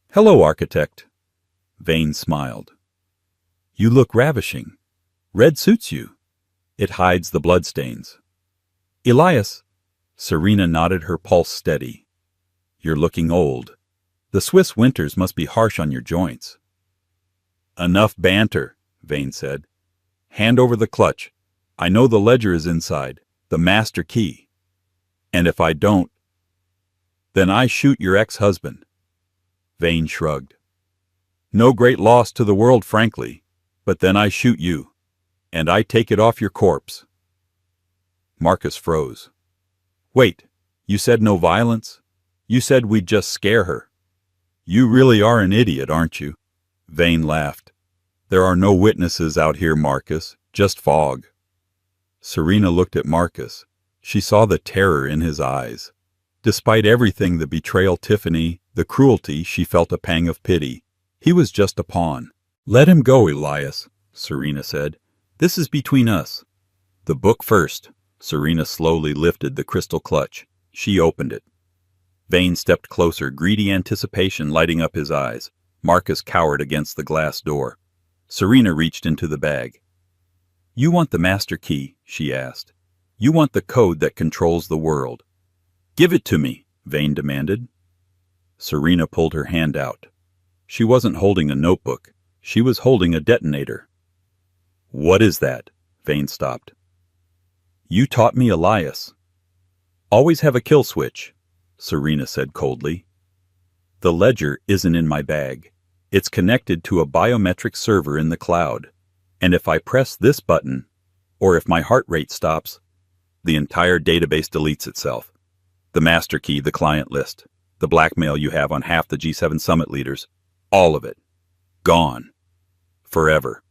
"Hello, architect." Vane smiled. "You look ravishing. Red suits you. It hides the bloodstains." "Elias." Serena nodded, her pulse steady. "You're looking old. The Swiss winters must be harsh on your joints." "Enough banter," Vane said. "Hand over the clutch. I know the ledger is inside. The master key. And if I don't, then I shoot your ex-husband. Vane shrugged. No great loss to the world, frankly, but then I shoot you, and I take it off your corpse. Marcus froze. Wait, you said no violence? You said we'd just scare her. You really are an idiot, aren't you? Vane laughed. There are no witnesses out here, Marcus, just fog. Serena looked at Marcus. She saw the terror in his eyes. Despite everything, the betrayal, Tiffany, the cruelty, she felt a pang of pity. He was just a pawn. Let him go, Elias, Serena said. This is between us. The book first. Serena slowly lifted the crystal clutch. She opened it. Vane stepped closer, greedy anticipation lighting up his eyes. Marcus cowered against the glass door. Serena reached into the bag. You want the master key? She asked. You want the code that controls the world. Give it to me, Vane demanded. Serena pulled her hand out. She wasn't holding a notebook. She was holding a detonator. What is that? Vane stopped. You taught me, Elias. Always have a kill switch, Serena said coldly. The ledger isn't in my bag. It's connected to a biometric server in the cloud. And if I press this button, or if my heart rate stops, the entire database deletes itself. The master key, the client list, the blackmail you have on half the G7 summit leaders, all of it. Gone. Forever.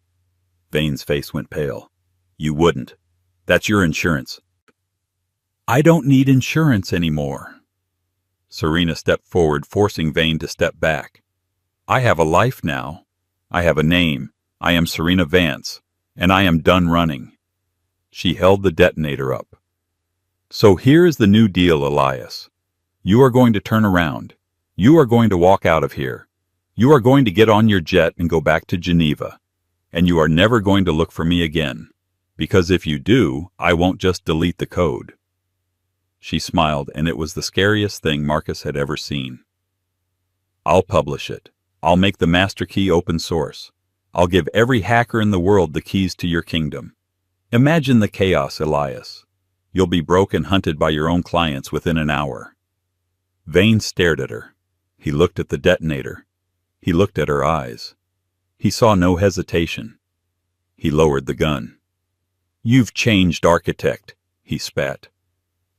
Vane's face went pale. You wouldn't. That's your insurance. I don't need insurance anymore. Serena stepped forward, forcing Vane to step back. I have a life now. I have a name. I am Serena Vance, and I am done running. She held the detonator up. So here is the new deal, Elias. You are going to turn around. You are going to walk out of here. You are going to get on your jet and go back to Geneva. And you are never going to look for me again. Because if you do, I won't just delete the code. She smiled, and it was the scariest thing Marcus had ever seen. I'll publish it. I'll make the master key open source. I'll give every hacker in the world the keys to your kingdom. Imagine the chaos, Elias. You'll be broke and hunted by your own clients within an hour. Vane stared at her. He looked at the detonator. He looked at her eyes. He saw no hesitation. He lowered the gun. You've changed, architect, he spat.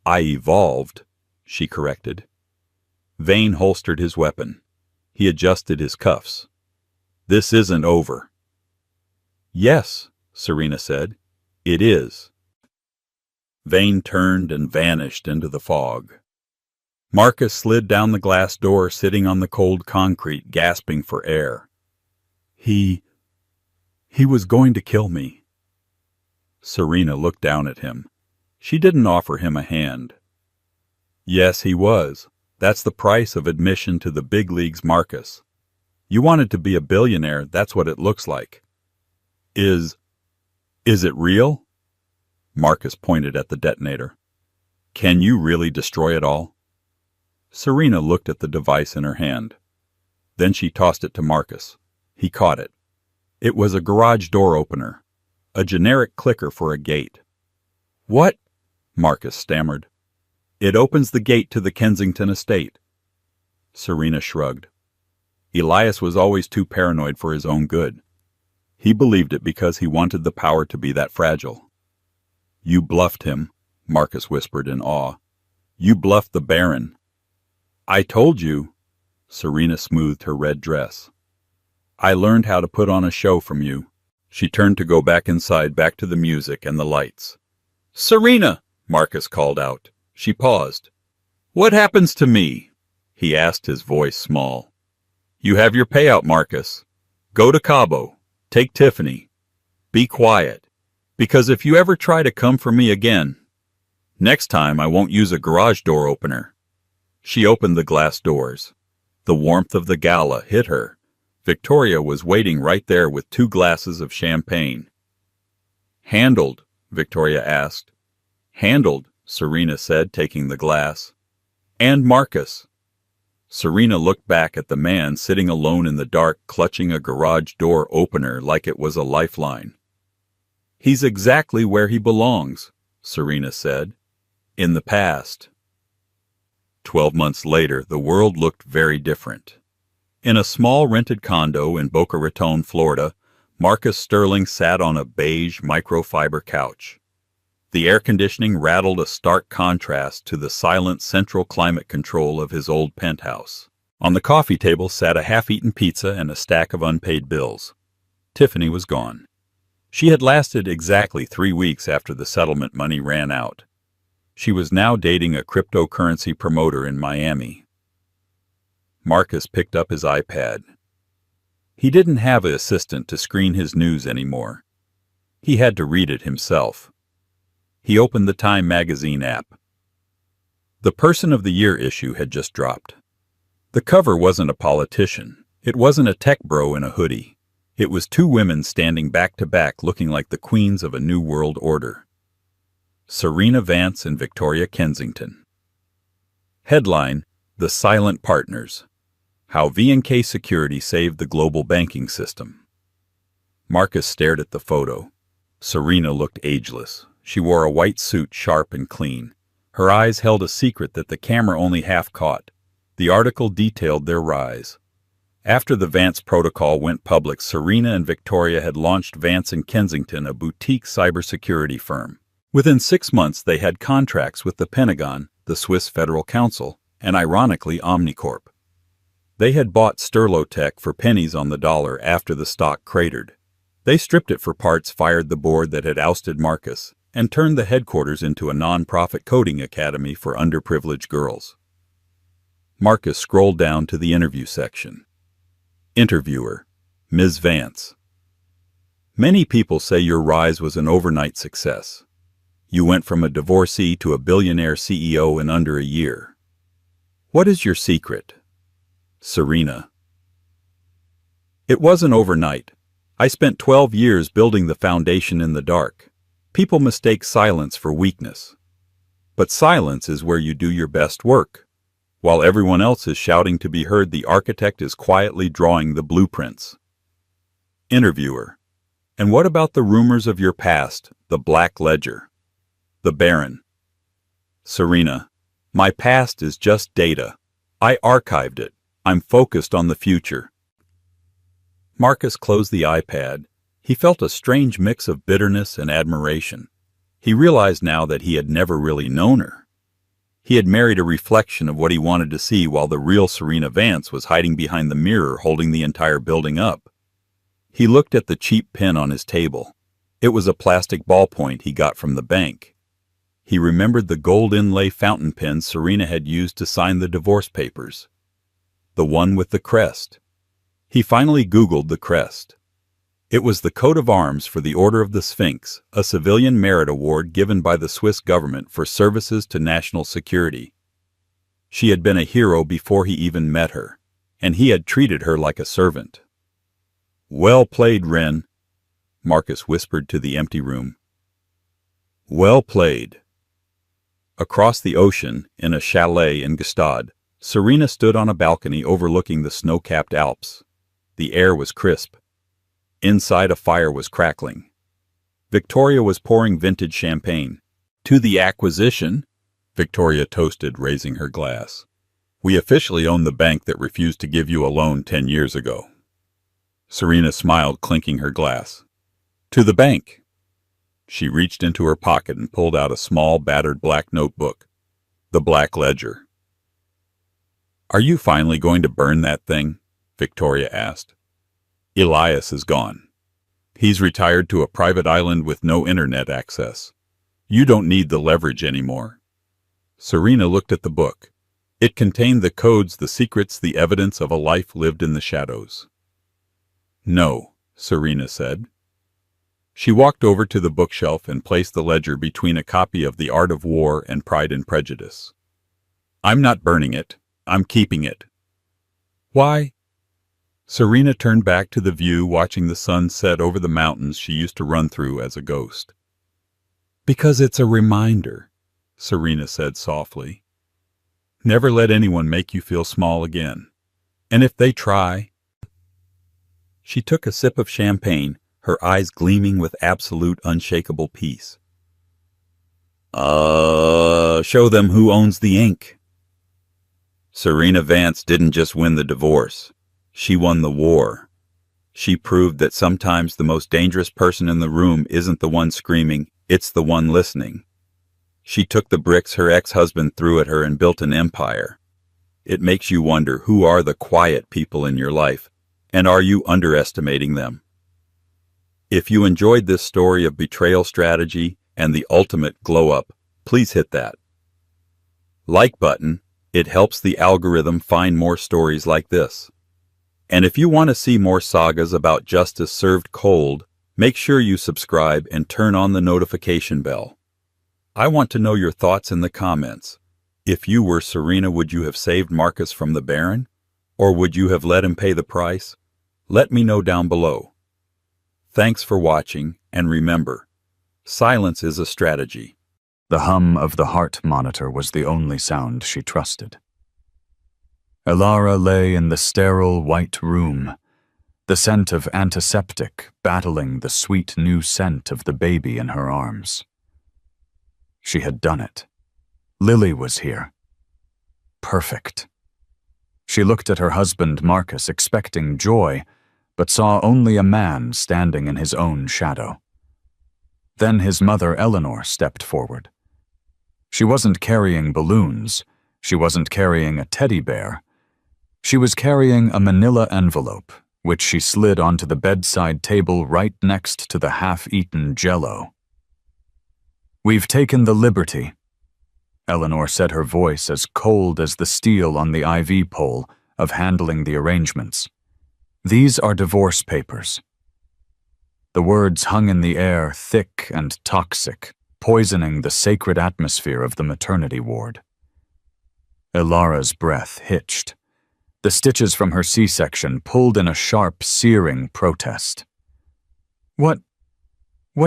I evolved, she corrected. Vane holstered his weapon. He adjusted his cuffs. This isn't over. Yes, Serena said. It is. Vane turned and vanished into the fog. Marcus slid down the glass door, sitting on the cold concrete, gasping for air. He was going to kill me. Serena looked down at him. She didn't offer him a hand. Yes, he was. That's the price of admission to the big leagues, Marcus. You wanted to be a billionaire, that's what it looks like. Is it real? Marcus pointed at the detonator. Can you really destroy it all? Serena looked at the device in her hand. Then she tossed it to Marcus. He caught it. It was a garage door opener, a generic clicker for a gate. What? Marcus stammered. It opens the gate to the Kensington estate. Serena shrugged. Elias was always too paranoid for his own good. He believed it because he wanted the power to be that fragile. You bluffed him, Marcus whispered in awe. You bluffed the Baron. I told you. Serena smoothed her red dress. I learned how to put on a show from you. She turned to go back inside, back to the music and the lights. Serena, Marcus called out. She paused. What happens to me? He asked, his voice small. You have your payout, Marcus. Go to Cabo. Take Tiffany. Be quiet. Because if you ever try to come for me again, next time I won't use a garage door opener. She opened the glass doors. The warmth of the gala hit her. Victoria was waiting right there with 2 glasses of champagne. Handled? Victoria asked. Handled, Serena said, taking the glass. And Marcus. Serena looked back at the man sitting alone in the dark, clutching a garage door opener like it was a lifeline. He's exactly where he belongs, Serena said. In the past. 12 months later, the world looked very different. In a small rented condo in Boca Raton, Florida, Marcus Sterling sat on a beige microfiber couch. The air conditioning rattled a stark contrast to the silent central climate control of his old penthouse. On the coffee table sat a half-eaten pizza and a stack of unpaid bills. Tiffany was gone. She had lasted exactly 3 weeks after the settlement money ran out. She was now dating a cryptocurrency promoter in Miami. Marcus picked up his iPad. He didn't have an assistant to screen his news anymore. He had to read it himself. He opened the Time magazine app. The Person of the Year issue had just dropped. The cover wasn't a politician. It wasn't a tech bro in a hoodie. It was 2 women standing back to back looking like the queens of a new world order. Serena Vance and Victoria Kensington. Headline: The Silent Partners. How V&K Security Saved the Global Banking System. Marcus stared at the photo. Serena looked ageless. She wore a white suit, sharp and clean. Her eyes held a secret that the camera only half caught. The article detailed their rise. After the Vance protocol went public, Serena and Victoria had launched Vance & Kensington, a boutique cybersecurity firm. Within 6 months, they had contracts with the Pentagon, the Swiss Federal Council, and ironically Omnicorp. They had bought Sterlotech for pennies on the dollar after the stock cratered. They stripped it for parts, fired the board that had ousted Marcus, and turned the headquarters into a non-profit coding academy for underprivileged girls. Marcus scrolled down to the interview section. Interviewer: Ms. Vance. Many people say your rise was an overnight success. You went from a divorcee to a billionaire CEO in under a year. What is your secret? Serena. It wasn't overnight. I spent 12 years building the foundation in the dark. People mistake silence for weakness. But silence is where you do your best work. While everyone else is shouting to be heard, the architect is quietly drawing the blueprints. Interviewer: And what about the rumors of your past, the Black Ledger? The Baron. Serena: My past is just data. I archived it. I'm focused on the future. Marcus closed the iPad. He felt a strange mix of bitterness and admiration. He realized now that he had never really known her. He had married a reflection of what he wanted to see, while the real Serena Vance was hiding behind the mirror holding the entire building up. He looked at the cheap pen on his table. It was a plastic ballpoint he got from the bank. He remembered the gold inlay fountain pen Serena had used to sign the divorce papers. The one with the crest. He finally Googled the crest. It was the coat of arms for the Order of the Sphinx, a civilian merit award given by the Swiss government for services to national security. She had been a hero before he even met her, and he had treated her like a servant. Well played, Ren, Marcus whispered to the empty room. Well played. Across the ocean, in a chalet in Gstaad, Serena stood on a balcony overlooking the snow-capped Alps. The air was crisp. Inside, a fire was crackling. Victoria was pouring vintage champagne. To the acquisition, Victoria toasted, raising her glass. We officially own the bank that refused to give you a loan 10 years ago. Serena smiled, clinking her glass. To the bank. She reached into her pocket and pulled out a small, battered black notebook. The Black Ledger. Are you finally going to burn that thing? Victoria asked. Elias is gone. He's retired to a private island with no internet access. You don't need the leverage anymore. Serena looked at the book. It contained the codes, the secrets, the evidence of a life lived in the shadows. No, Serena said. She walked over to the bookshelf and placed the ledger between a copy of The Art of War and Pride and Prejudice. I'm not burning it. I'm keeping it. Why? Serena turned back to the view, watching the sun set over the mountains she used to run through as a ghost. Because it's a reminder, Serena said softly. Never let anyone make you feel small again. And if they try... She took a sip of champagne, her eyes gleaming with absolute, unshakable peace. Show them who owns the ink. Serena Vance didn't just win the divorce. She won the war. She proved that sometimes the most dangerous person in the room isn't the one screaming, it's the one listening. She took the bricks her ex-husband threw at her and built an empire. It makes you wonder, who are the quiet people in your life, and are you underestimating them? If you enjoyed this story of betrayal strategy and the ultimate glow-up, please hit that like button. It helps the algorithm find more stories like this. And if you want to see more sagas about justice served cold, make sure you subscribe and turn on the notification bell. I want to know your thoughts in the comments. If you were Serena, would you have saved Marcus from the Baron? Or would you have let him pay the price? Let me know down below. Thanks for watching, and remember, silence is a strategy. The hum of the heart monitor was the only sound she trusted. Elara lay in the sterile white room, the scent of antiseptic battling the sweet new scent of the baby in her arms. She had done it. Lily was here. Perfect. She looked at her husband Marcus, expecting joy, but saw only a man standing in his own shadow. Then his mother Eleanor stepped forward. She wasn't carrying balloons. She wasn't carrying a teddy bear. She was carrying a manila envelope, which she slid onto the bedside table right next to the half-eaten Jell-O. "We've taken the liberty," Eleanor said, her voice as cold as the steel on the IV pole, "of handling the arrangements. These are divorce papers." The words hung in the air, thick and toxic, poisoning the sacred atmosphere of the maternity ward. Elara's breath hitched. The stitches from her C-section pulled in a sharp, searing protest. What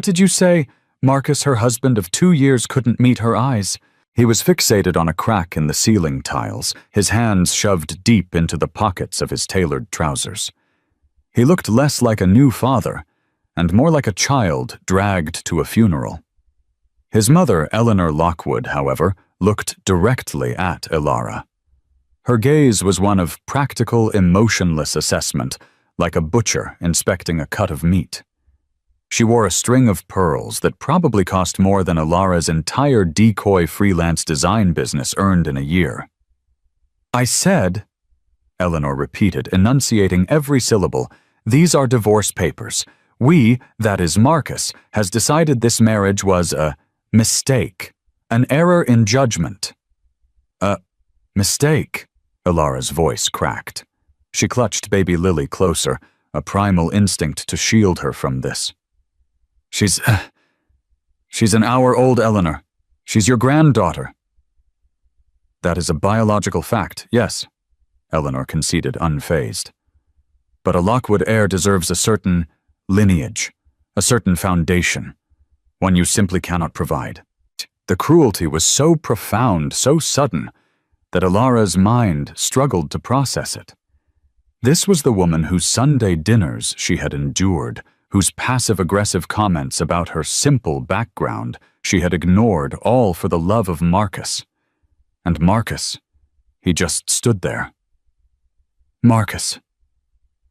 did you say? Marcus, her husband of 2 years, couldn't meet her eyes. He was fixated on a crack in the ceiling tiles, his hands shoved deep into the pockets of his tailored trousers. He looked less like a new father, and more like a child dragged to a funeral. His mother, Eleanor Lockwood, however, looked directly at Elara. Her gaze was one of practical, emotionless assessment, like a butcher inspecting a cut of meat. She wore a string of pearls that probably cost more than Elara's entire decoy freelance design business earned in a year. "I said," Eleanor repeated, enunciating every syllable, "these are divorce papers. We, that is Marcus, has decided this marriage was a mistake, an error in judgment." "A mistake?" Elara's voice cracked. She clutched baby Lily closer, a primal instinct to shield her from this. She's an hour-old, Eleanor. She's your granddaughter." "That is a biological fact, yes," Eleanor conceded, unfazed. "But a Lockwood heir deserves a certain lineage, a certain foundation, one you simply cannot provide." The cruelty was so profound, so sudden, that Elara's mind struggled to process it. This was the woman whose Sunday dinners she had endured, whose passive-aggressive comments about her simple background she had ignored, all for the love of Marcus. And Marcus, he just stood there. "Marcus,"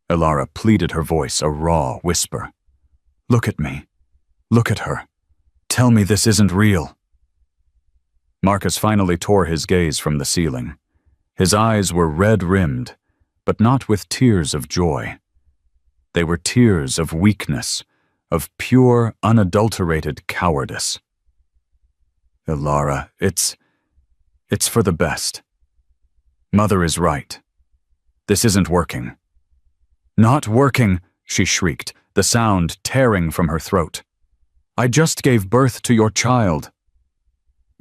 Elara pleaded, her voice a raw whisper. "Look at me. Look at her. Tell me this isn't real." Marcus finally tore his gaze from the ceiling. His eyes were red-rimmed, but not with tears of joy. They were tears of weakness, of pure, unadulterated cowardice. "Elara, it's for the best. Mother is right. This isn't working." "Not working," she shrieked, the sound tearing from her throat. "I just gave birth to your child."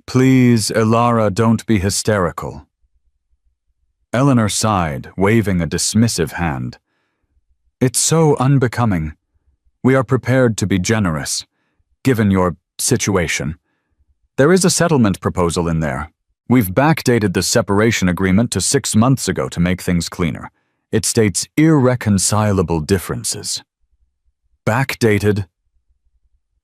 "Please, Elara, don't be hysterical." Eleanor sighed, waving a dismissive hand. "It's so unbecoming. We are prepared to be generous, given your situation. There is a settlement proposal in there. We've backdated the separation agreement to 6 months ago to make things cleaner. It states irreconcilable differences." "Backdated?"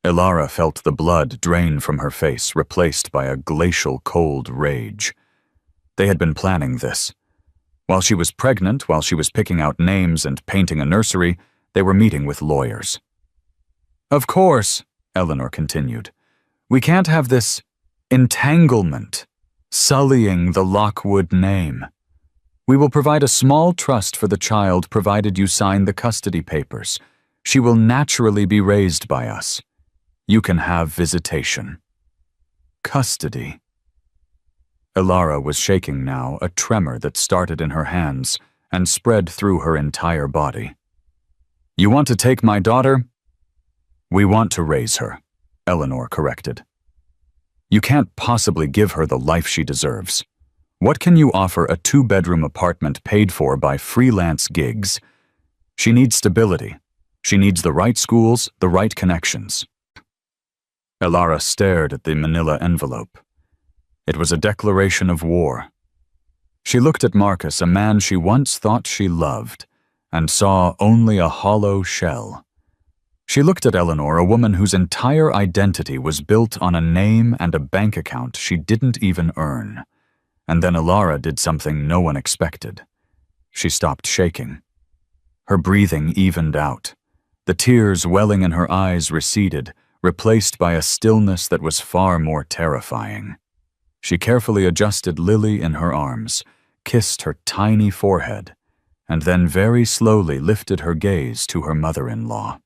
Elara felt the blood drain from her face, replaced by a glacial cold rage. They had been planning this. While she was pregnant, while she was picking out names and painting a nursery, they were meeting with lawyers. "Of course," Eleanor continued, "we can't have this entanglement, sullying the Lockwood name. We will provide a small trust for the child provided you sign the custody papers. She will naturally be raised by us. You can have visitation." Custody. Elara was shaking now, a tremor that started in her hands and spread through her entire body. "You want to take my daughter?" "We want to raise her," Eleanor corrected. "You can't possibly give her the life she deserves. What can you offer a 2-bedroom apartment paid for by freelance gigs? She needs stability. She needs the right schools, the right connections." Elara stared at the manila envelope. It was a declaration of war. She looked at Marcus, a man she once thought she loved, and saw only a hollow shell. She looked at Eleanor, a woman whose entire identity was built on a name and a bank account she didn't even earn. And then Elara did something no one expected. She stopped shaking. Her breathing evened out. The tears welling in her eyes receded, replaced by a stillness that was far more terrifying. She carefully adjusted Lily in her arms, kissed her tiny forehead, and then very slowly lifted her gaze to her mother-in-law.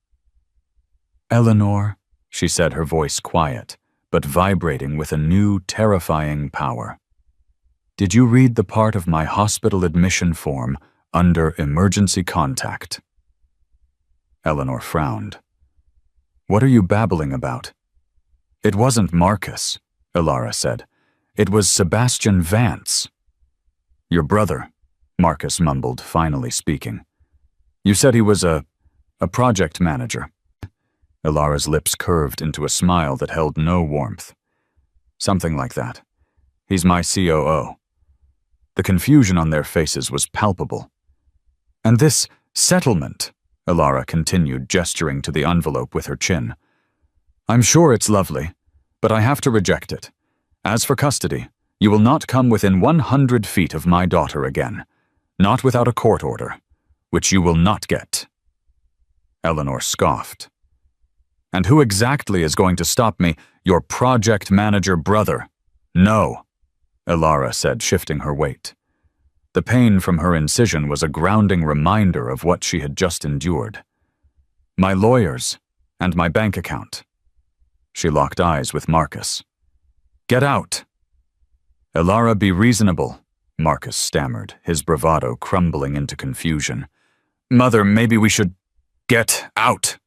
"Eleanor," she said, her voice quiet, but vibrating with a new, terrifying power. "Did you read the part of my hospital admission form under emergency contact?" Eleanor frowned. "What are you babbling about?" "It wasn't Marcus," Elara said. "It was Sebastian Vance." "Your brother," Marcus mumbled, finally speaking. "You said he was a project manager." Elara's lips curved into a smile that held no warmth. "Something like that. He's my COO." The confusion on their faces was palpable. "And this settlement," Elara continued, gesturing to the envelope with her chin. "I'm sure it's lovely, but I have to reject it. As for custody, you will not come within 100 feet of my daughter again, not without a court order, which you will not get." Eleanor scoffed. "And who exactly is going to stop me? Your project manager brother." "No," Elara said, shifting her weight. The pain from her incision was a grounding reminder of what she had just endured. "My lawyers and my bank account." She locked eyes with Marcus. "Get out!" "Elara, be reasonable," Marcus stammered, his bravado crumbling into confusion. "Mother, maybe we should get out."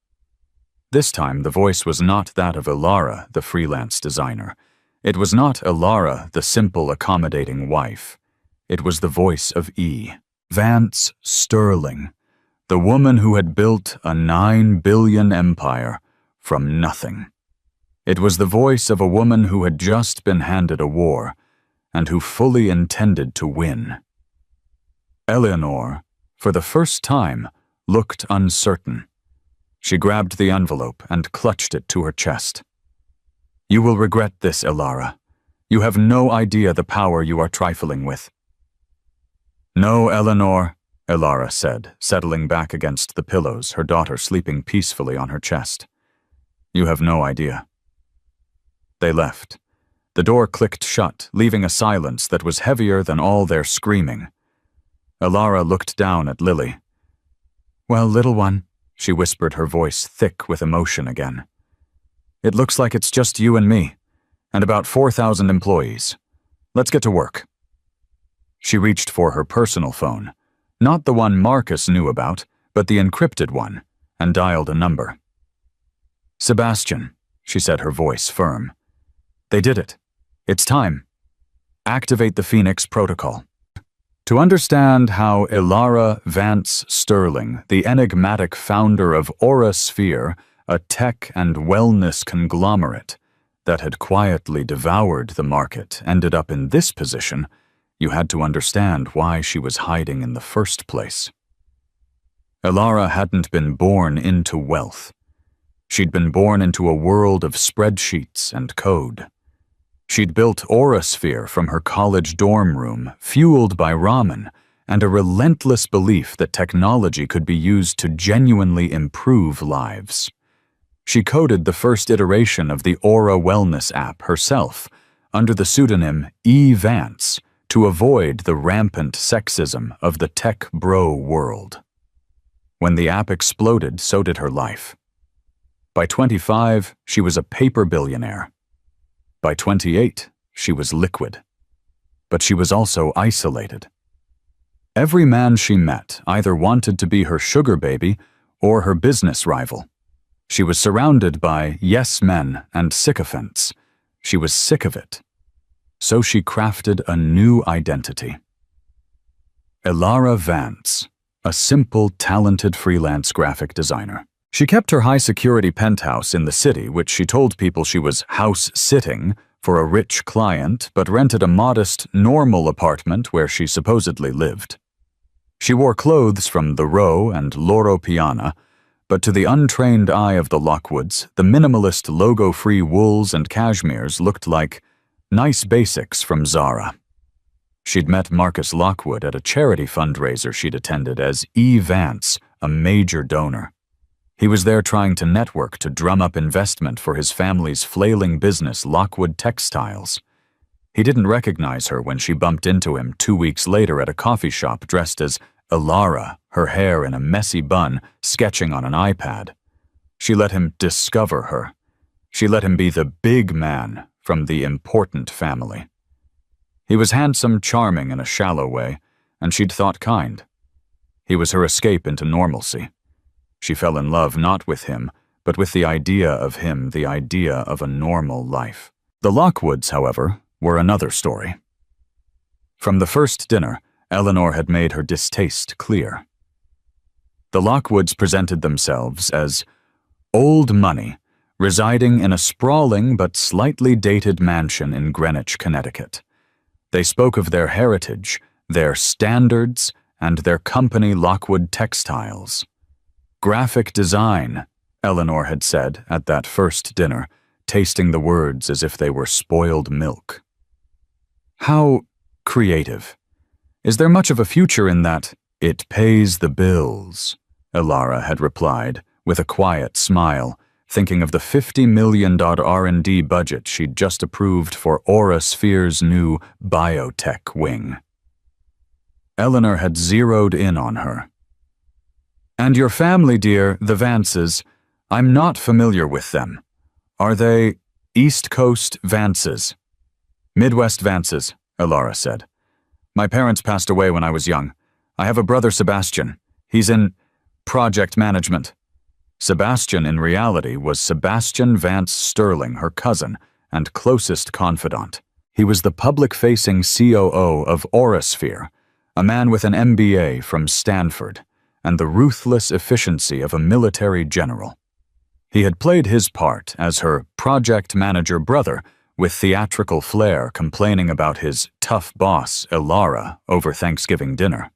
This time the voice was not that of Elara, the freelance designer. It was not Elara, the simple, accommodating wife. It was the voice of Vance Sterling, the woman who had built a 9 billion empire from nothing. It was the voice of a woman who had just been handed a war, and who fully intended to win. Eleanor, for the first time, looked uncertain. She grabbed the envelope and clutched it to her chest. "You will regret this, Elara. You have no idea the power you are trifling with." "No, Eleanor," Elara said, settling back against the pillows, her daughter sleeping peacefully on her chest. "You have no idea." They left. The door clicked shut, leaving a silence that was heavier than all their screaming. Elara looked down at Lily. "Well, little one," she whispered, her voice thick with emotion again. "It looks like it's just you and me, and about 4,000 employees. Let's get to work." She reached for her personal phone, not the one Marcus knew about, but the encrypted one, and dialed a number. "Sebastian," she said, her voice firm. "They did it. It's time. Activate the Phoenix Protocol." To understand how Elara Vance Sterling, the enigmatic founder of Aura Sphere, a tech and wellness conglomerate that had quietly devoured the market, ended up in this position, you had to understand why she was hiding in the first place. Elara hadn't been born into wealth. She'd been born into a world of spreadsheets and code. She'd built Aurasphere from her college dorm room, fueled by ramen, and a relentless belief that technology could be used to genuinely improve lives. She coded the first iteration of the Aura Wellness app herself, under the pseudonym E. Vance, to avoid the rampant sexism of the tech bro world. When the app exploded, so did her life. By 25, she was a paper billionaire. By 28, she was liquid. But she was also isolated. Every man she met either wanted to be her sugar baby or her business rival. She was surrounded by yes men and sycophants. She was sick of it. So she crafted a new identity. Elara Vance, a simple, talented freelance graphic designer. She kept her high-security penthouse in the city, which she told people she was house-sitting for a rich client, but rented a modest, normal apartment where she supposedly lived. She wore clothes from the Row and Loro Piana, but to the untrained eye of the Lockwoods, the minimalist logo-free wools and cashmeres looked like nice basics from Zara. She'd met Marcus Lockwood at a charity fundraiser she'd attended as E. Vance, a major donor. He was there trying to network to drum up investment for his family's flailing business, Lockwood Textiles. He didn't recognize her when she bumped into him 2 weeks later at a coffee shop dressed as Elara, her hair in a messy bun, sketching on an iPad. She let him discover her. She let him be the big man from the important family. He was handsome, charming in a shallow way, and she'd thought kind. He was her escape into normalcy. She fell in love not with him, but with the idea of him, the idea of a normal life. The Lockwoods, however, were another story. From the first dinner, Eleanor had made her distaste clear. The Lockwoods presented themselves as old money, residing in a sprawling but slightly dated mansion in Greenwich, Connecticut. They spoke of their heritage, their standards, and their company Lockwood Textiles. Graphic design, Eleanor had said at that first dinner, tasting the words as if they were spoiled milk. How creative. Is there much of a future in that? It pays the bills, Elara had replied, with a quiet smile, thinking of the $50 million R&D budget she'd just approved for Aurasphere's new biotech wing. Eleanor had zeroed in on her. And your family, dear, the Vances, I'm not familiar with them. Are they East Coast Vances? Midwest Vances, Elara said. My parents passed away when I was young. I have a brother, Sebastian. He's in project management. Sebastian, in reality, was Sebastian Vance Sterling, her cousin, and closest confidant. He was the public-facing COO of Aurasphere, a man with an MBA from Stanford, and the ruthless efficiency of a military general. He had played his part as her project manager brother, with theatrical flair complaining about his tough boss, Elara, over Thanksgiving dinner.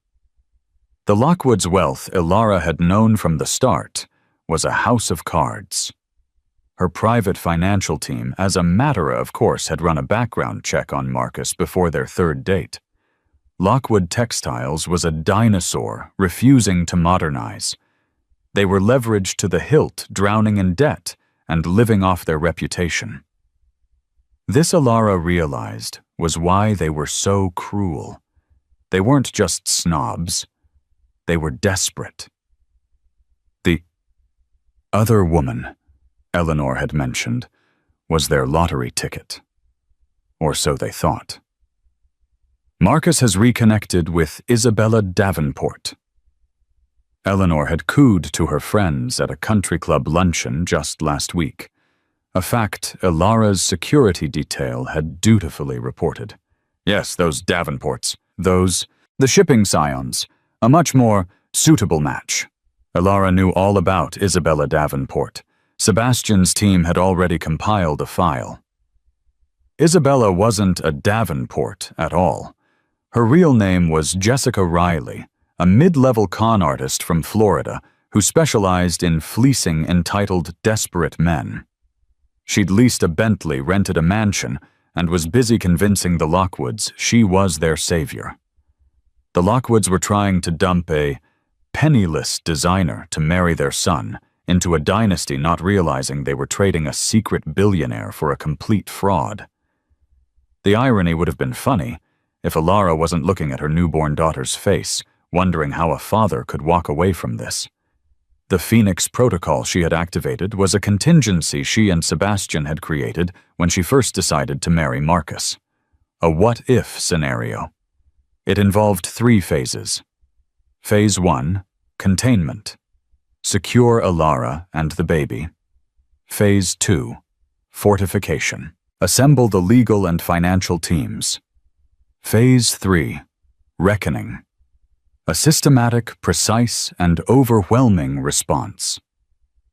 The Lockwoods' wealth Elara had known from the start was a house of cards. Her private financial team, as a matter of course, had run a background check on Marcus before their third date. Lockwood Textiles was a dinosaur refusing to modernize. They were leveraged to the hilt, drowning in debt and living off their reputation. This, Elara realized, was why they were so cruel. They weren't just snobs. They were desperate. The other woman, Eleanor had mentioned, was their lottery ticket. Or so they thought. Marcus has reconnected with Isabella Davenport. Eleanor had cooed to her friends at a country club luncheon just last week, a fact Elara's security detail had dutifully reported. Yes, those Davenports. The shipping scions. A much more suitable match. Elara knew all about Isabella Davenport. Sebastian's team had already compiled a file. Isabella wasn't a Davenport at all. Her real name was Jessica Riley, a mid-level con artist from Florida, who specialized in fleecing entitled desperate men. She'd leased a Bentley, rented a mansion, and was busy convincing the Lockwoods she was their savior. The Lockwoods were trying to dump a penniless designer to marry their son into a dynasty, not realizing they were trading a secret billionaire for a complete fraud. The irony would have been funny if Elara wasn't looking at her newborn daughter's face, wondering how a father could walk away from this. The Phoenix Protocol she had activated was a contingency she and Sebastian had created when she first decided to marry Marcus. A what-if scenario. It involved 3 phases. Phase 1, containment. Secure Elara and the baby. Phase 2, fortification. Assemble the legal and financial teams. Phase 3, reckoning. A systematic, precise, and overwhelming response.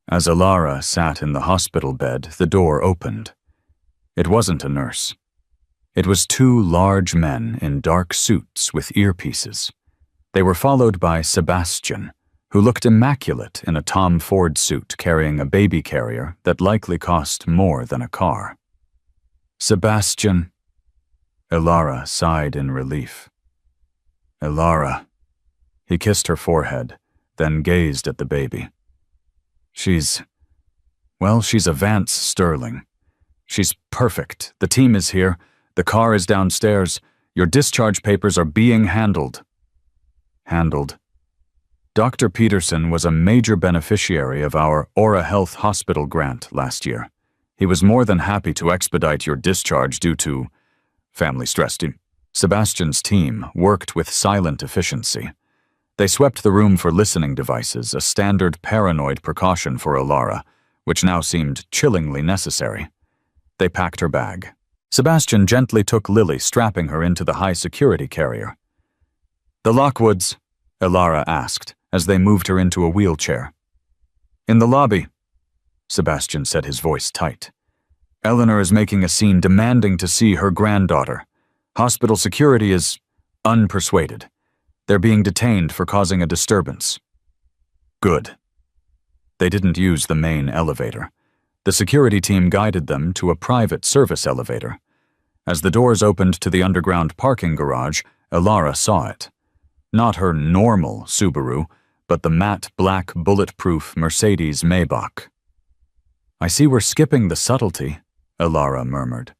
As Elara sat in the hospital bed, the door opened. It wasn't a nurse. It was 2 large men in dark suits with earpieces. They were followed by Sebastian, who looked immaculate in a Tom Ford suit carrying a baby carrier that likely cost more than a car. Sebastian. Elara sighed in relief. Elara. He kissed her forehead, then gazed at the baby. She's a Vance Sterling. She's perfect. The team is here. The car is downstairs. Your discharge papers are being handled. Handled. Dr. Peterson was a major beneficiary of our Herℹ hospital grant last year. He was more than happy to expedite your discharge due to family stress. Sebastian's team worked with silent efficiency. They swept the room for listening devices, a standard paranoid precaution for Elara, which now seemed chillingly necessary. They packed her bag. Sebastian gently took Lily, strapping her into the high-security carrier. "The Lockwoods?" Elara asked, as they moved her into a wheelchair. "In the lobby," Sebastian said, his voice tight. "Eleanor is making a scene, demanding to see her granddaughter. Hospital security is unpersuaded. They're being detained for causing a disturbance." Good. They didn't use the main elevator. The security team guided them to a private service elevator. As the doors opened to the underground parking garage, Elara saw it. Not her normal Subaru, but the matte black bulletproof Mercedes Maybach. "I see we're skipping the subtlety," Elara murmured.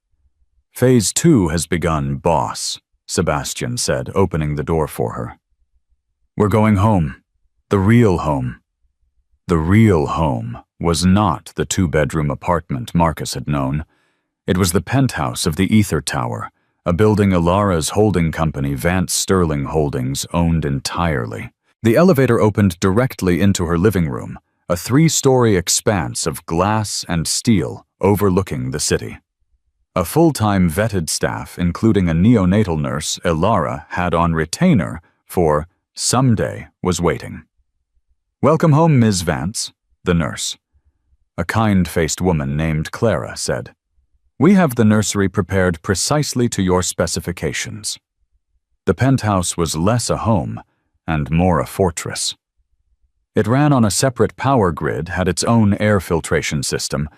"Phase 2 has begun, boss," Sebastian said, opening the door for her. "We're going home. The real home." The real home was not the 2-bedroom apartment Marcus had known. It was the penthouse of the Ether Tower, a building Elara's holding company, Vance Sterling Holdings, owned entirely. The elevator opened directly into her living room, a 3-story expanse of glass and steel overlooking the city. A full-time vetted staff, including a neonatal nurse Elara had on retainer for someday, was waiting. "Welcome home, Ms. Vance," the nurse. A kind-faced woman named Clara said. "We have the nursery prepared precisely to your specifications." The penthouse was less a home and more a fortress. It ran on a separate power grid, had its own air filtration system,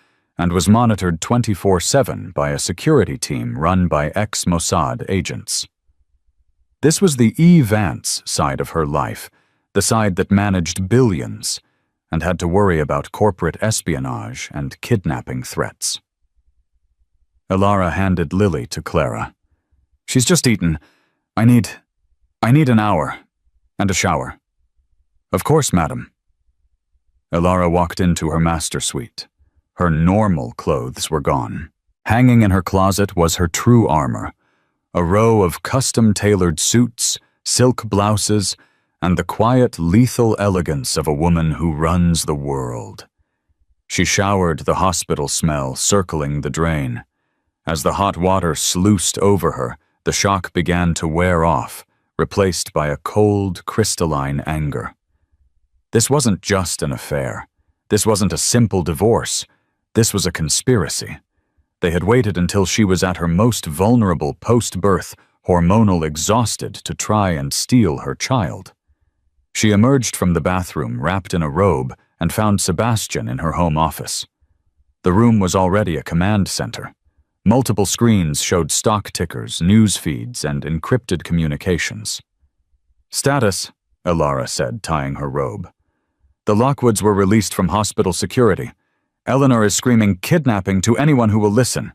and was monitored 24/7 by a security team run by ex-Mossad agents. This was the E. Vance side of her life, the side that managed billions and had to worry about corporate espionage and kidnapping threats. Elara handed Lily to Clara. "She's just eaten. I need an hour and a shower." "Of course, madam." Elara walked into her master suite. Her normal clothes were gone. Hanging in her closet was her true armor, a row of custom-tailored suits, silk blouses, and the quiet, lethal elegance of a woman who runs the world. She showered the hospital smell circling the drain. As the hot water sluiced over her, the shock began to wear off, replaced by a cold, crystalline anger. This wasn't just an affair. This wasn't a simple divorce. This was a conspiracy. They had waited until she was at her most vulnerable post-birth, hormonal exhausted, to try and steal her child. She emerged from the bathroom wrapped in a robe and found Sebastian in her home office. The room was already a command center. Multiple screens showed stock tickers, news feeds, and encrypted communications. "Status," Elara said, tying her robe. "The Lockwoods were released from hospital security. Eleanor is screaming kidnapping to anyone who will listen."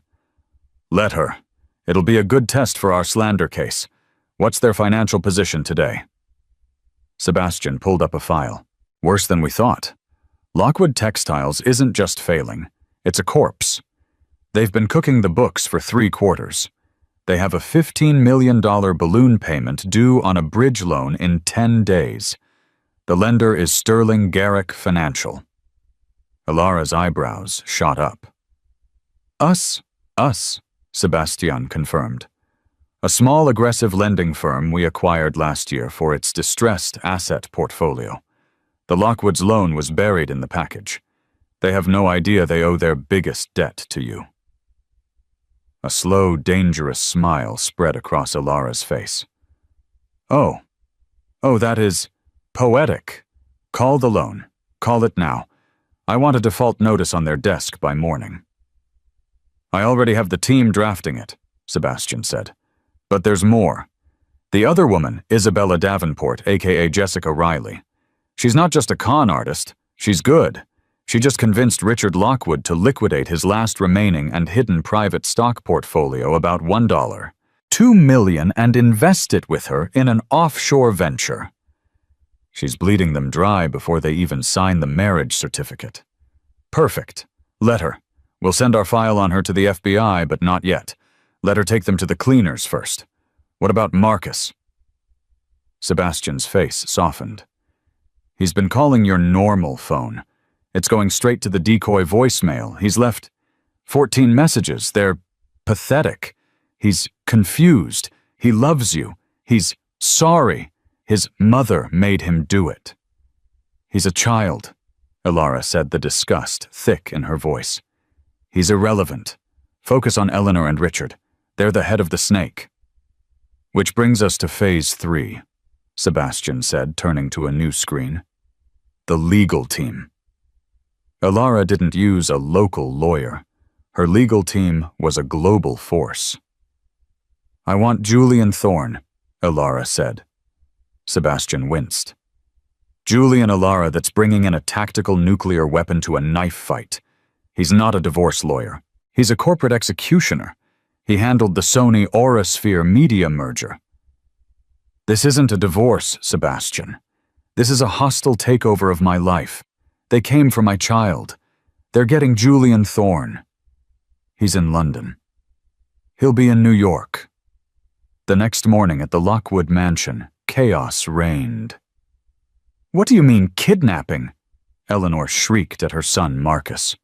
"Let her. It'll be a good test for our slander case. What's their financial position today?" Sebastian pulled up a file. "Worse than we thought. Lockwood Textiles isn't just failing. It's a corpse. They've been cooking the books for 3 quarters. They have a $15 million balloon payment due on a bridge loan in 10 days. The lender is Sterling Garrick Financial." Elara's eyebrows shot up. Us, Sebastian confirmed. "A small aggressive lending firm we acquired last year for its distressed asset portfolio. The Lockwoods loan was buried in the package. They have no idea they owe their biggest debt to you." A slow, dangerous smile spread across Elara's face. Oh, that is poetic. Call the loan. Call it now. I want a default notice on their desk by morning." "I already have the team drafting it," Sebastian said. "But there's more. The other woman, Isabella Davenport, aka Jessica Riley. She's not just a con artist. She's good. She just convinced Richard Lockwood to liquidate his last remaining and hidden private stock portfolio about $1, $2 million, and invest it with her in an offshore venture. She's bleeding them dry before they even sign the marriage certificate. Perfect. Let her. We'll send our file on her to the FBI, but not yet. Let her take them to the cleaners first. What about Marcus?" Sebastian's face softened. "He's been calling your normal phone. It's going straight to the decoy voicemail. He's left 14 messages. They're pathetic. He's confused. He loves you. He's sorry. His mother made him do it." "He's a child," Elara said, the disgust thick in her voice. "He's irrelevant. Focus on Eleanor and Richard. They're the head of the snake." "Which brings us to Phase 3, Sebastian said, turning to a new screen. "The legal team." Elara didn't use a local lawyer. Her legal team was a global force. "I want Julian Thorne," Elara said. Sebastian winced. "Julian Elara that's bringing in a tactical nuclear weapon to a knife fight. He's not a divorce lawyer. He's a corporate executioner. He handled the Sony Aurasphere media merger." "This isn't a divorce, Sebastian. This is a hostile takeover of my life. They came for my child. They're getting Julian Thorne. He's in London. He'll be in New York." The next morning at the Lockwood mansion, chaos reigned. "What do you mean, kidnapping?" Eleanor shrieked at her son, Marcus.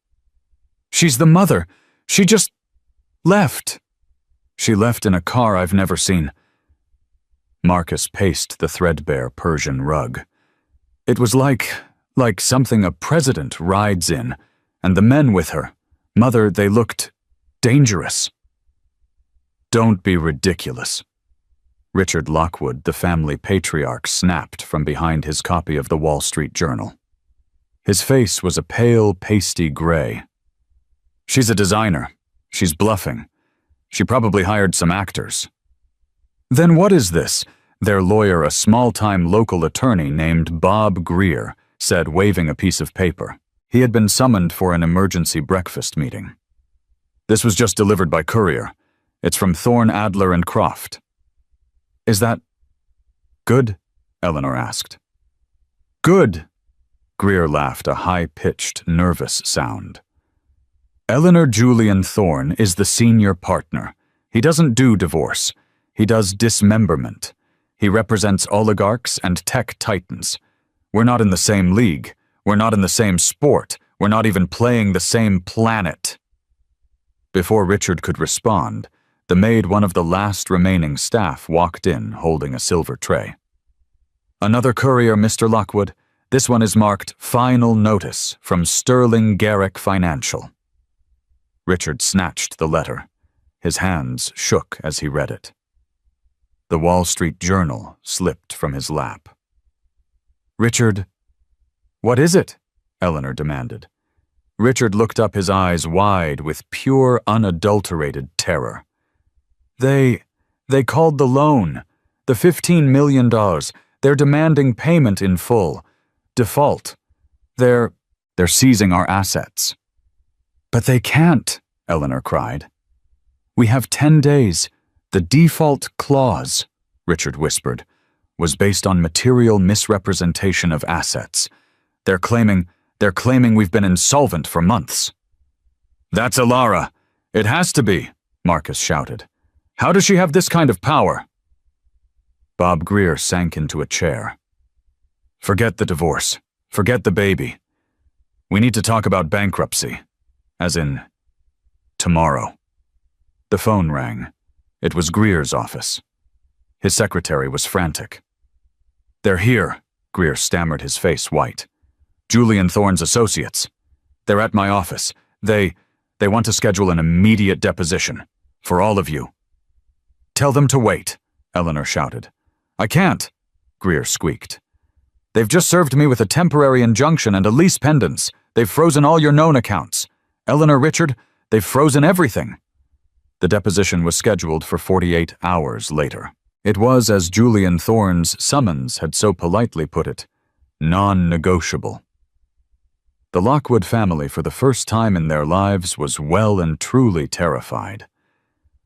"She's the mother. She just left. She left in a car I've never seen." Marcus paced the threadbare Persian rug. "It was like something a president rides in, and the men with her. Mother, they looked dangerous." "Don't be ridiculous." Richard Lockwood, the family patriarch, snapped from behind his copy of the Wall Street Journal. His face was a pale, pasty gray. "She's a designer. She's bluffing. She probably hired some actors." "Then what is this?" Their lawyer, a small-time local attorney named Bob Greer, said, waving a piece of paper. He had been summoned for an emergency breakfast meeting. "This was just delivered by courier. It's from Thorne, Adler and Croft." "Is that good?" Eleanor asked. "Good." Greer laughed, a high-pitched, nervous sound. "Eleanor Julian Thorne is the senior partner. He doesn't do divorce. He does dismemberment. He represents oligarchs and tech titans. We're not in the same league. We're not in the same sport. We're not even playing the same planet." Before Richard could respond, the maid, one of the last remaining staff, walked in holding a silver tray. "Another courier, Mr. Lockwood. This one is marked Final Notice from Sterling Garrick Financial." Richard snatched the letter. His hands shook as he read it. The Wall Street Journal slipped from his lap. Richard, what is it? Eleanor demanded. Richard looked up, his eyes wide with pure, unadulterated terror. They called the loan. The $15 million. They're demanding payment in full. Default. They're seizing our assets. But they can't, Eleanor cried. We have 10 days. The default clause, Richard whispered, was based on material misrepresentation of assets. They're claiming we've been insolvent for months. That's Elara. It has to be, Marcus shouted. How does she have this kind of power? Bob Greer sank into a chair. Forget the divorce. Forget the baby. We need to talk about bankruptcy. As in, tomorrow. The phone rang. It was Greer's office. His secretary was frantic. They're here, Greer stammered, his face white. Julian Thorne's associates. They're at my office. They want to schedule an immediate deposition. For all of you. Tell them to wait, Eleanor shouted. I can't, Greer squeaked. They've just served me with a temporary injunction and a lease pendants. They've frozen all your known accounts. Eleanor, Richard, they've frozen everything. The deposition was scheduled for 48 hours later. It was, as Julian Thorne's summons had so politely put it, non-negotiable. The Lockwood family, for the first time in their lives, was well and truly terrified.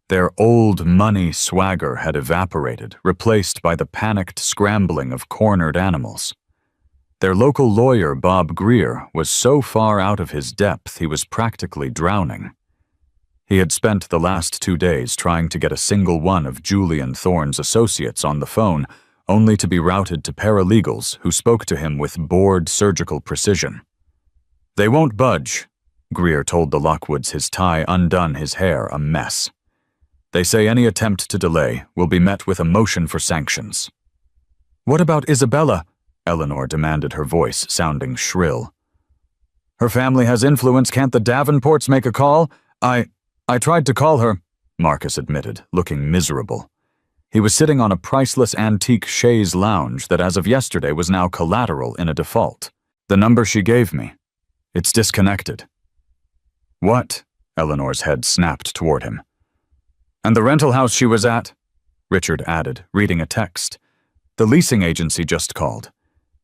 Their old money swagger had evaporated, replaced by the panicked scrambling of cornered animals. Their local lawyer, Bob Greer, was so far out of his depth he was practically drowning. He had spent the last 2 days trying to get a single one of Julian Thorne's associates on the phone, only to be routed to paralegals who spoke to him with bored surgical precision. They won't budge, Greer told the Lockwoods, his tie undone, his hair a mess. They say any attempt to delay will be met with a motion for sanctions. What about Isabella? Eleanor demanded, her voice sounding shrill. Her family has influence. Can't the Davenports make a call? I tried to call her, Marcus admitted, looking miserable. He was sitting on a priceless antique chaise lounge that as of yesterday was now collateral in a default. The number she gave me. It's disconnected. What? Eleanor's head snapped toward him. And the rental house she was at? Richard added, reading a text. The leasing agency just called.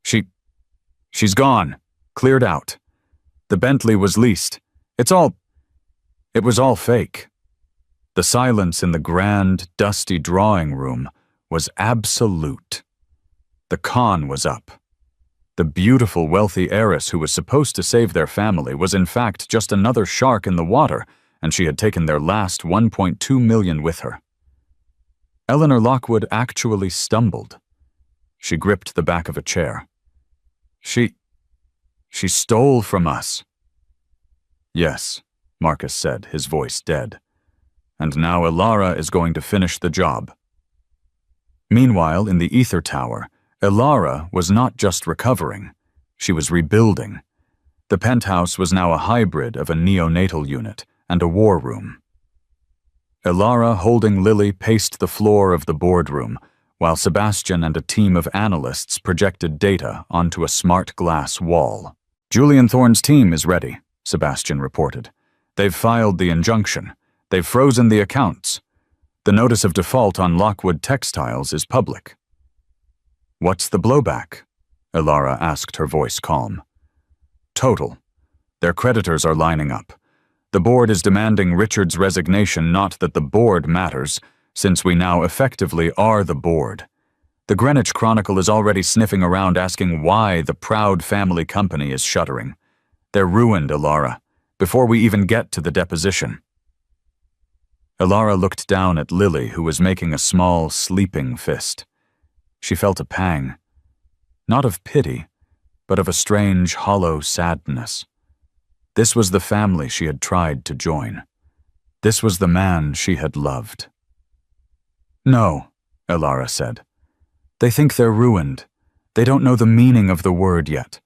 She's gone. Cleared out. The Bentley was leased. It was all fake. The silence in the grand, dusty drawing room was absolute. The con was up. The beautiful, wealthy heiress who was supposed to save their family was in fact just another shark in the water, and she had taken their last $1.2 million with her. Eleanor Lockwood actually stumbled. She gripped the back of a chair. She stole from us. Yes, Marcus said, his voice dead. And now Elara is going to finish the job. Meanwhile, in the ether tower, Elara was not just recovering, she was rebuilding. The penthouse was now a hybrid of a neonatal unit and a war room. Elara, holding Lily, paced the floor of the boardroom, while Sebastian and a team of analysts projected data onto a smart glass wall. Julian Thorne's team is ready, Sebastian reported. They've filed the injunction. They've frozen the accounts. The notice of default on Lockwood Textiles is public. What's the blowback? Elara asked, her voice calm. Total. Their creditors are lining up. The board is demanding Richard's resignation, not that the board matters, since we now effectively are the board. The Greenwich Chronicle is already sniffing around asking why the proud family company is shuttering. They're ruined, Elara, before we even get to the deposition. Elara looked down at Lily, who was making a small, sleeping fist. She felt a pang, not of pity, but of a strange, hollow sadness. This was the family she had tried to join. This was the man she had loved. No, Elara said. They think they're ruined. They don't know the meaning of the word yet.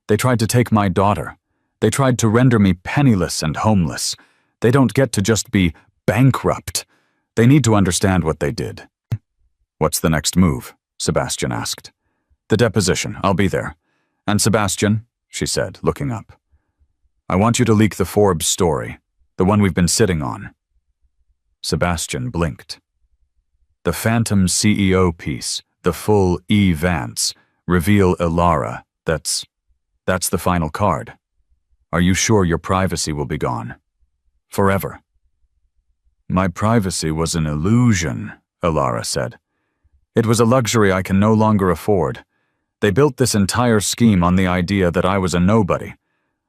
They tried to take my daughter. They tried to render me penniless and homeless. They don't get to just be bankrupt. They need to understand what they did. What's the next move? Sebastian asked. The deposition. I'll be there. And Sebastian, she said, looking up. I want you to leak the Forbes story, the one we've been sitting on. Sebastian blinked. The Phantom CEO piece, the full E. Vance, reveal Ilara. That's the final card. Are you sure your privacy will be gone? Forever. My privacy was an illusion, Ilara said. It was a luxury I can no longer afford. They built this entire scheme on the idea that I was a nobody.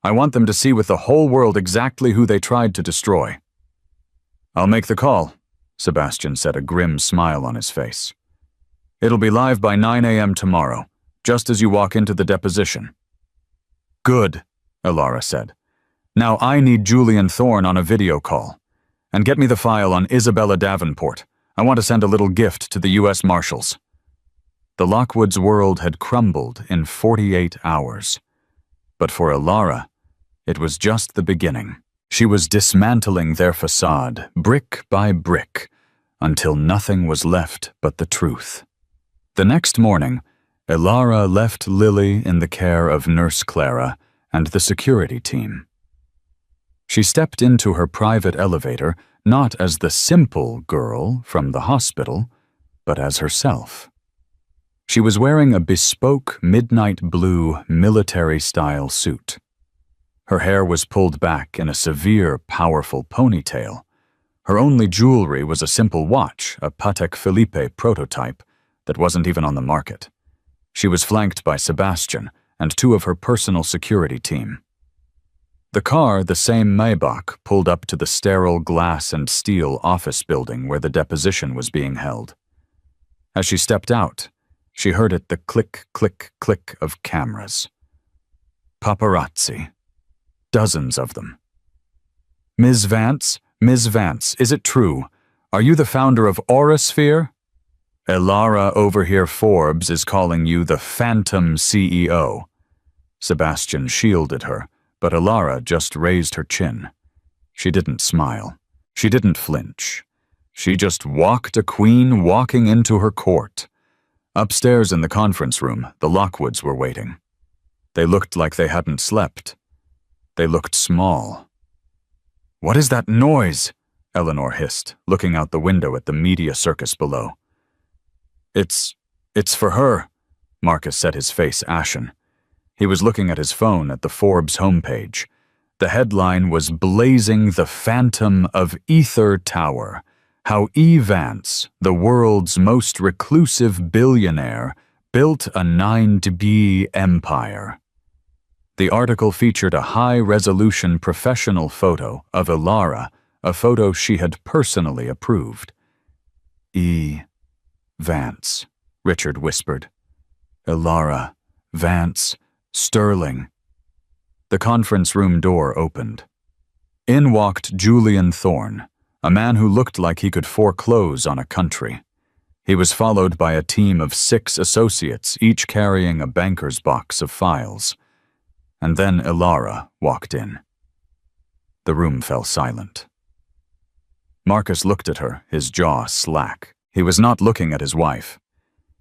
I want them to see with the whole world exactly who they tried to destroy. I'll make the call, Sebastian said, a grim smile on his face. It'll be live by 9 a.m. tomorrow, just as you walk into the deposition. Good, Ilara said. Now I need Julian Thorne on a video call. And get me the file on Isabella Davenport. I want to send a little gift to the U.S. Marshals. The Lockwoods world had crumbled in 48 hours. But for Ilara, it was just the beginning. She was dismantling their facade, brick by brick, until nothing was left but the truth. The next morning, Ilara left Lily in the care of Nurse Clara and the security team. She stepped into her private elevator not as the simple girl from the hospital, but as herself. She was wearing a bespoke midnight blue military-style suit. Her hair was pulled back in a severe, powerful ponytail. Her only jewelry was a simple watch, a Patek Philippe prototype that wasn't even on the market. She was flanked by Sebastian and two of her personal security team. The car, the same Maybach, pulled up to the sterile glass and steel office building where the deposition was being held. As she stepped out, she heard it the click, click, click of cameras. Paparazzi. Dozens of them. Ms. Vance, is it true? Are you the founder of Aurasphere? Ilara over here Forbes is calling you the Phantom CEO. Sebastian shielded her, but Ilara just raised her chin. She didn't smile. She didn't flinch. She just walked a queen walking into her court. Upstairs in the conference room, the Lockwoods were waiting. They looked like they hadn't slept. They looked small. What is that noise? Eleanor hissed, looking out the window at the media circus below. It's for her, Marcus said, his face ashen. He was looking at his phone at the Forbes homepage. The headline was blazing the Phantom of Ether Tower, how E. Vance, the world's most reclusive billionaire, built a 9B empire. The article featured a high-resolution professional photo of Ilara, a photo she had personally approved. E. Vance, Richard whispered. Ilara, Vance, Sterling. The conference room door opened. In walked Julian Thorne, a man who looked like he could foreclose on a country. He was followed by a team of 6 associates, each carrying a banker's box of files. And then Ilara walked in. The room fell silent. Marcus looked at her, his jaw slack. He was not looking at his wife.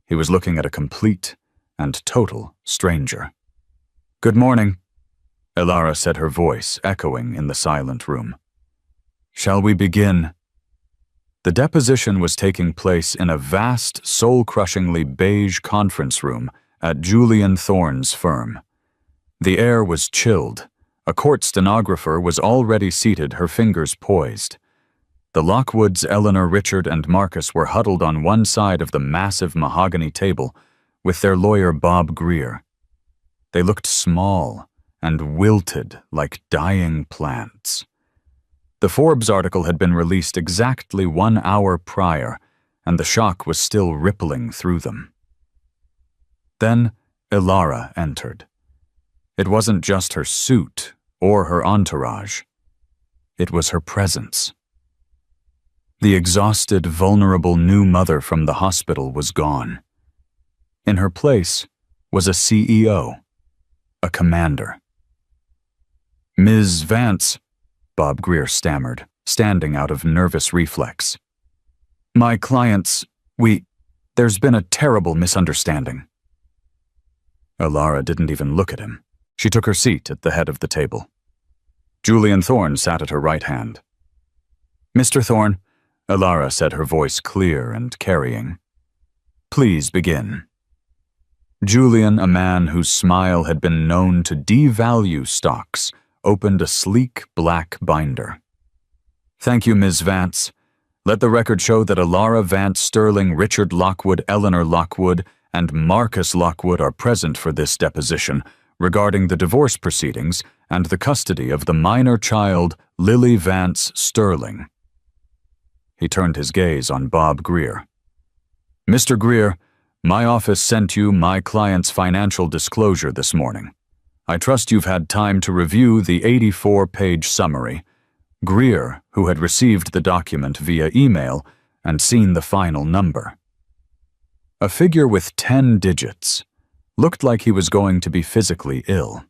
He was looking at a complete and total stranger. Good morning, Ilara said, her voice echoing in the silent room. Shall we begin? The deposition was taking place in a vast, soul-crushingly beige conference room at Julian Thorne's firm. The air was chilled. A court stenographer was already seated, her fingers poised. The Lockwoods, Eleanor, Richard, and Marcus were huddled on one side of the massive mahogany table with their lawyer Bob Greer. They looked small and wilted like dying plants. The Forbes article had been released exactly 1 hour prior, and the shock was still rippling through them. Then Ilara entered. It wasn't just her suit or her entourage. It was her presence. The exhausted, vulnerable new mother from the hospital was gone. In her place was a CEO, a commander. Ms. Vance, Bob Greer stammered, standing out of nervous reflex. My clients, there's been a terrible misunderstanding. Elara didn't even look at him. She took her seat at the head of the table. Julian Thorne sat at her right hand. "Mr. Thorne," Elara said, her voice clear and carrying. "Please begin." Julian, a man whose smile had been known to devalue stocks, opened a sleek black binder. "Thank you, Ms. Vance. Let the record show that Elara Vance Sterling, Richard Lockwood, Eleanor Lockwood, and Marcus Lockwood are present for this deposition regarding the divorce proceedings and the custody of the minor child, Lily Vance Sterling." He turned his gaze on Bob Greer. "Mr. Greer, my office sent you my client's financial disclosure this morning. I trust you've had time to review the 84-page summary." Greer, who had received the document via email and seen the final number. A figure with 10 digits, looked like he was going to be physically ill.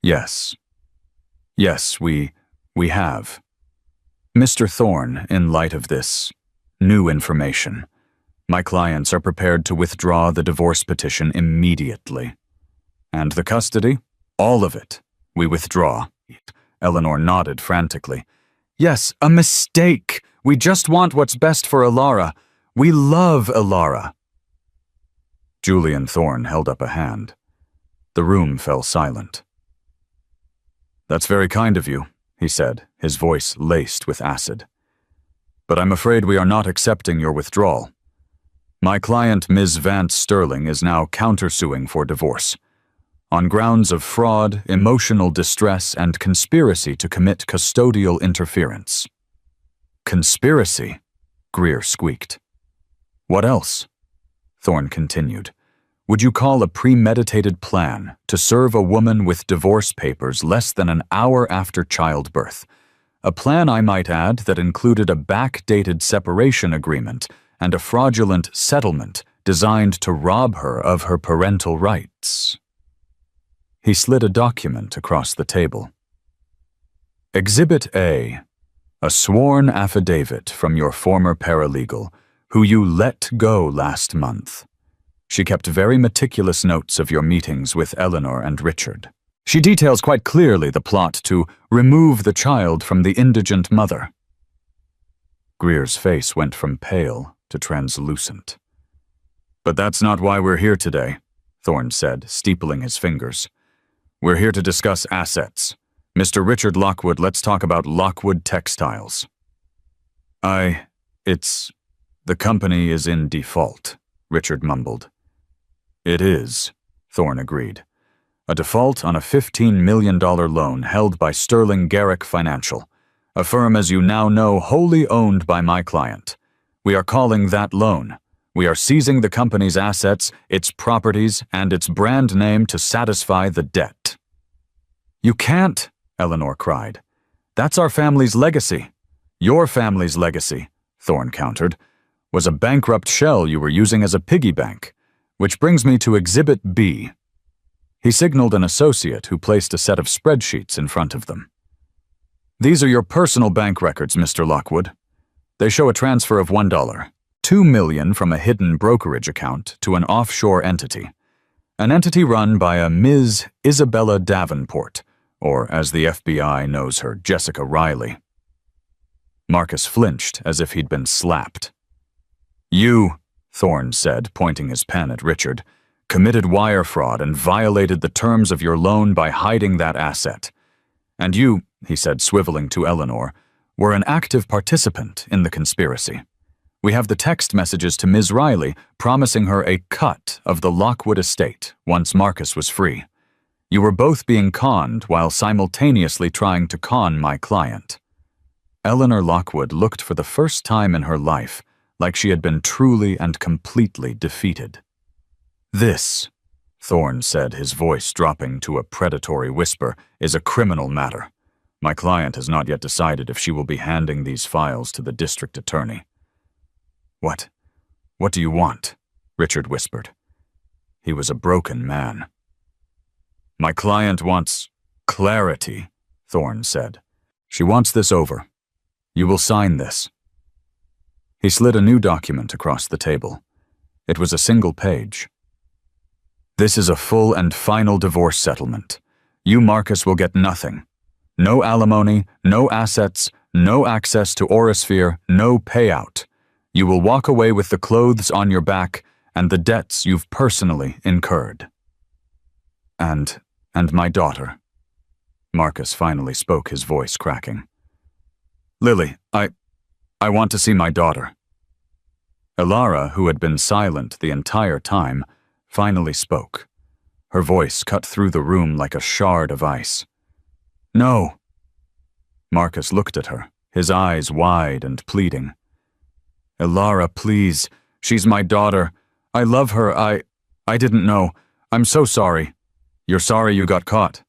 Yes, we have. Mr. Thorne, in light of this new information, my clients are prepared to withdraw the divorce petition immediately. And the custody? All of it. We withdraw. Eleanor nodded frantically. "Yes, a mistake. We just want what's best for Elara. We love Elara." Julian Thorne held up a hand. The room fell silent. "That's very kind of you," he said, his voice laced with acid. "But I'm afraid we are not accepting your withdrawal. My client, Ms. Vance Sterling, is now countersuing for divorce, on grounds of fraud, emotional distress, and conspiracy to commit custodial interference." "Conspiracy?" Greer squeaked. "What else?" Thorne continued. "Would you call a premeditated plan to serve a woman with divorce papers less than an hour after childbirth? A plan, I might add, that included a backdated separation agreement and a fraudulent settlement designed to rob her of her parental rights." He slid a document across the table. "Exhibit A, a sworn affidavit from your former paralegal, who you let go last month. She kept very meticulous notes of your meetings with Eleanor and Richard. She details quite clearly the plot to remove the child from the indigent mother." Greer's face went from pale to translucent. "But that's not why we're here today," Thorne said, steepling his fingers. "We're here to discuss assets. Mr. Richard Lockwood, let's talk about Lockwood Textiles." The company is in default," Richard mumbled. "It is," Thorne agreed. "A default on a $15 million loan held by Sterling Garrick Financial, a firm, as you now know, wholly owned by my client. We are calling that loan. We are seizing the company's assets, its properties, and its brand name to satisfy the debt." "You can't," Eleanor cried. "That's our family's legacy." "Your family's legacy," Thorne countered, "was a bankrupt shell you were using as a piggy bank. Which brings me to Exhibit B." He signaled an associate who placed a set of spreadsheets in front of them. "These are your personal bank records, Mr. Lockwood. They show a transfer of $1, $2 million from a hidden brokerage account to an offshore entity. An entity run by a Ms. Isabella Davenport, or as the FBI knows her, Jessica Riley." Marcus flinched as if he'd been slapped. "You," Thorne said, pointing his pen at Richard, "committed wire fraud and violated the terms of your loan by hiding that asset. And you," he said, swiveling to Eleanor, "were an active participant in the conspiracy. We have the text messages to Ms. Riley promising her a cut of the Lockwood estate once Marcus was free. You were both being conned while simultaneously trying to con my client." Eleanor Lockwood looked for the first time in her life like she had been truly and completely defeated. "This," Thorne said, his voice dropping to a predatory whisper, "is a criminal matter. My client has not yet decided if she will be handing these files to the district attorney." What do you want?" Richard whispered. He was a broken man. "My client wants clarity," Thorne said. "She wants this over. You will sign this." He slid a new document across the table. It was a single page. This is a full and final divorce settlement. You, Marcus, will get nothing. No alimony, no assets, no access to Orosphere, no payout. You will walk away with the clothes on your back and the debts you've personally incurred. And my daughter. Marcus finally spoke, his voice cracking. Lily, I want to see my daughter. Elara, who had been silent the entire time, finally spoke. Her voice cut through the room like a shard of ice. No. Marcus looked at her, his eyes wide and pleading. Elara, please. She's my daughter. I love her. I didn't know. I'm so sorry. You're sorry you got caught,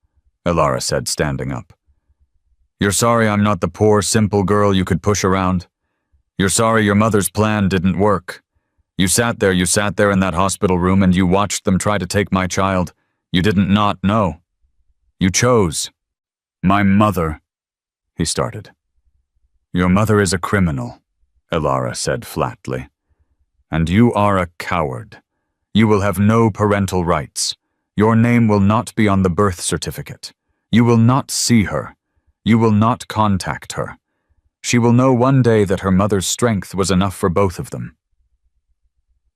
Elara said, standing up. You're sorry I'm not the poor, simple girl you could push around. You're sorry your mother's plan didn't work. You sat there in that hospital room and you watched them try to take my child. You didn't not know. You chose. My mother, he started. Your mother is a criminal, Elara said flatly. And you are a coward. You will have no parental rights. Your name will not be on the birth certificate. You will not see her. You will not contact her. She will know one day that her mother's strength was enough for both of them.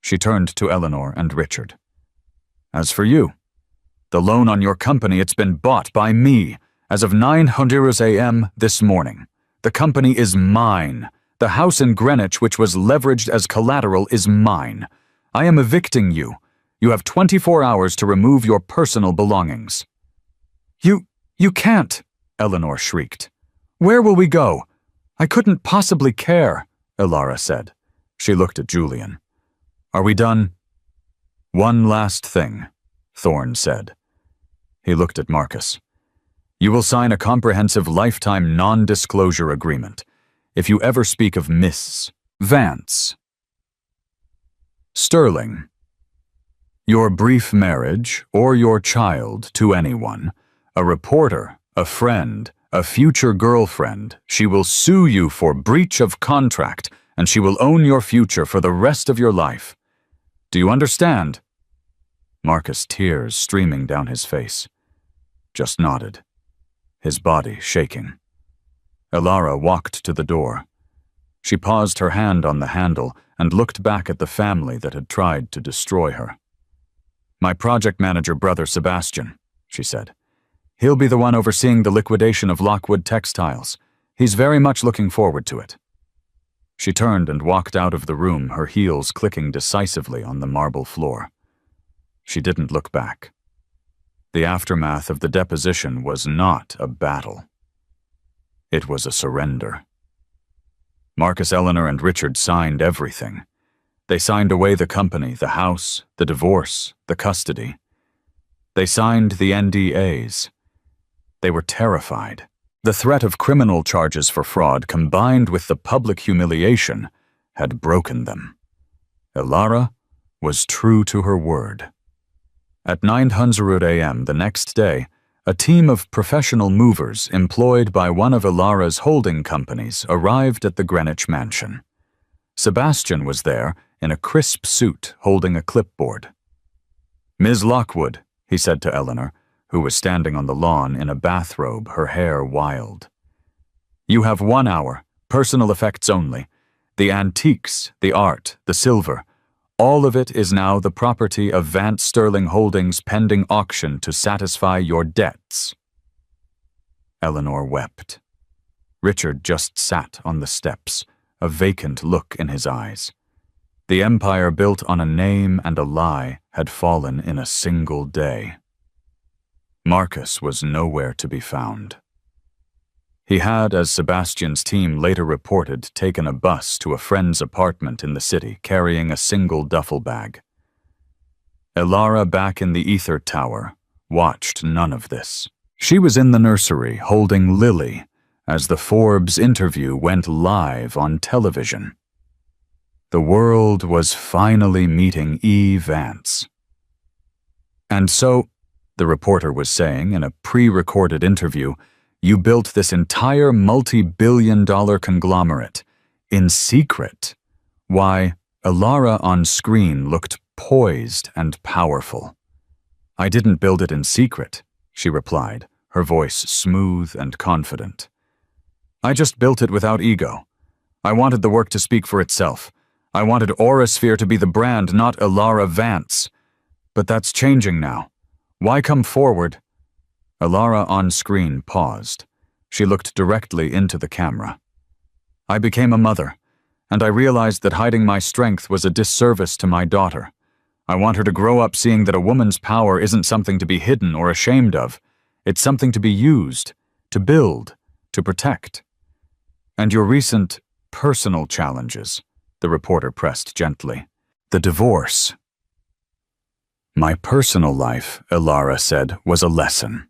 She turned to Eleanor and Richard. As for you, the loan on your company, it's been bought by me as of 9:00 a.m. this morning. The company is mine. The house in Greenwich, which was leveraged as collateral, is mine. I am evicting you. You have 24 hours to remove your personal belongings. You can't, Eleanor shrieked. Where will we go? I couldn't possibly care, Elara said. She looked at Julian. Are we done? One last thing, Thorne said. He looked at Marcus. You will sign a comprehensive lifetime non-disclosure agreement if you ever speak of Miss Vance. Sterling. Your brief marriage or your child to anyone, a reporter, a friend, a future girlfriend, she will sue you for breach of contract and she will own your future for the rest of your life. Do you understand? Marcus, tears streaming down his face, just nodded, his body shaking. Elara walked to the door. She paused her hand on the handle and looked back at the family that had tried to destroy her. My project manager brother Sebastian, she said. He'll be the one overseeing the liquidation of Lockwood Textiles. He's very much looking forward to it. She turned and walked out of the room, her heels clicking decisively on the marble floor. She didn't look back. The aftermath of the deposition was not a battle. It was a surrender. Marcus, Eleanor, and Richard signed everything. They signed away the company, the house, the divorce, the custody. They signed the NDAs. They were terrified. The threat of criminal charges for fraud combined with the public humiliation had broken them. Elara was true to her word. At 9:00 a.m. the next day, a team of professional movers employed by one of Elara's holding companies arrived at the Greenwich mansion. Sebastian was there in a crisp suit holding a clipboard. Ms. Lockwood, he said to Eleanor, who was standing on the lawn in a bathrobe, her hair wild. You have 1 hour, personal effects only. The antiques, the art, the silver, all of it is now the property of Vance Sterling Holdings pending auction to satisfy your debts. Eleanor wept. Richard just sat on the steps, a vacant look in his eyes. The empire built on a name and a lie had fallen in a single day. Marcus was nowhere to be found. He had, as Sebastian's team later reported, taken a bus to a friend's apartment in the city, carrying a single duffel bag. Elara, back in the ether tower, watched none of this. She was in the nursery, holding Lily, as the Forbes interview went live on television. The world was finally meeting E. Vance. And so, the reporter was saying in a pre-recorded interview, you built this entire multi-billion-dollar conglomerate in secret. Why, Elara on screen looked poised and powerful. I didn't build it in secret, she replied, her voice smooth and confident. I just built it without ego. I wanted the work to speak for itself. I wanted Aurasphere to be the brand, not Elara Vance. But that's changing now. Why come forward? Elara on screen paused. She looked directly into the camera. I became a mother, and I realized that hiding my strength was a disservice to my daughter. I want her to grow up seeing that a woman's power isn't something to be hidden or ashamed of. It's something to be used, to build, to protect. And your recent personal challenges, the reporter pressed gently. The divorce. My personal life, Elara said, was a lesson.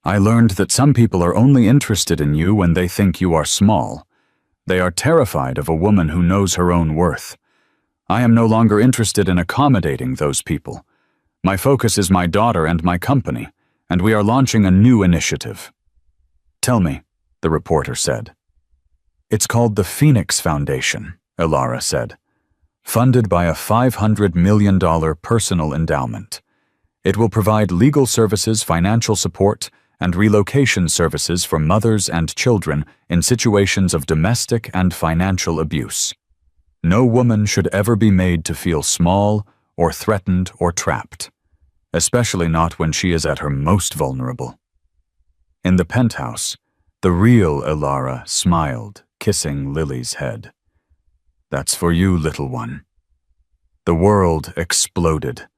I learned that some people are only interested in you when they think you are small. They are terrified of a woman who knows her own worth. I am no longer interested in accommodating those people. My focus is my daughter and my company, and we are launching a new initiative. Tell me, the reporter said. It's called the Phoenix Foundation, Elara said, funded by a $500 million personal endowment. It will provide legal services, financial support, and relocation services for mothers and children in situations of domestic and financial abuse. No woman should ever be made to feel small or threatened or trapped, especially not when she is at her most vulnerable. In the penthouse, the real Elara smiled, kissing Lily's head. That's for you, little one. The world exploded.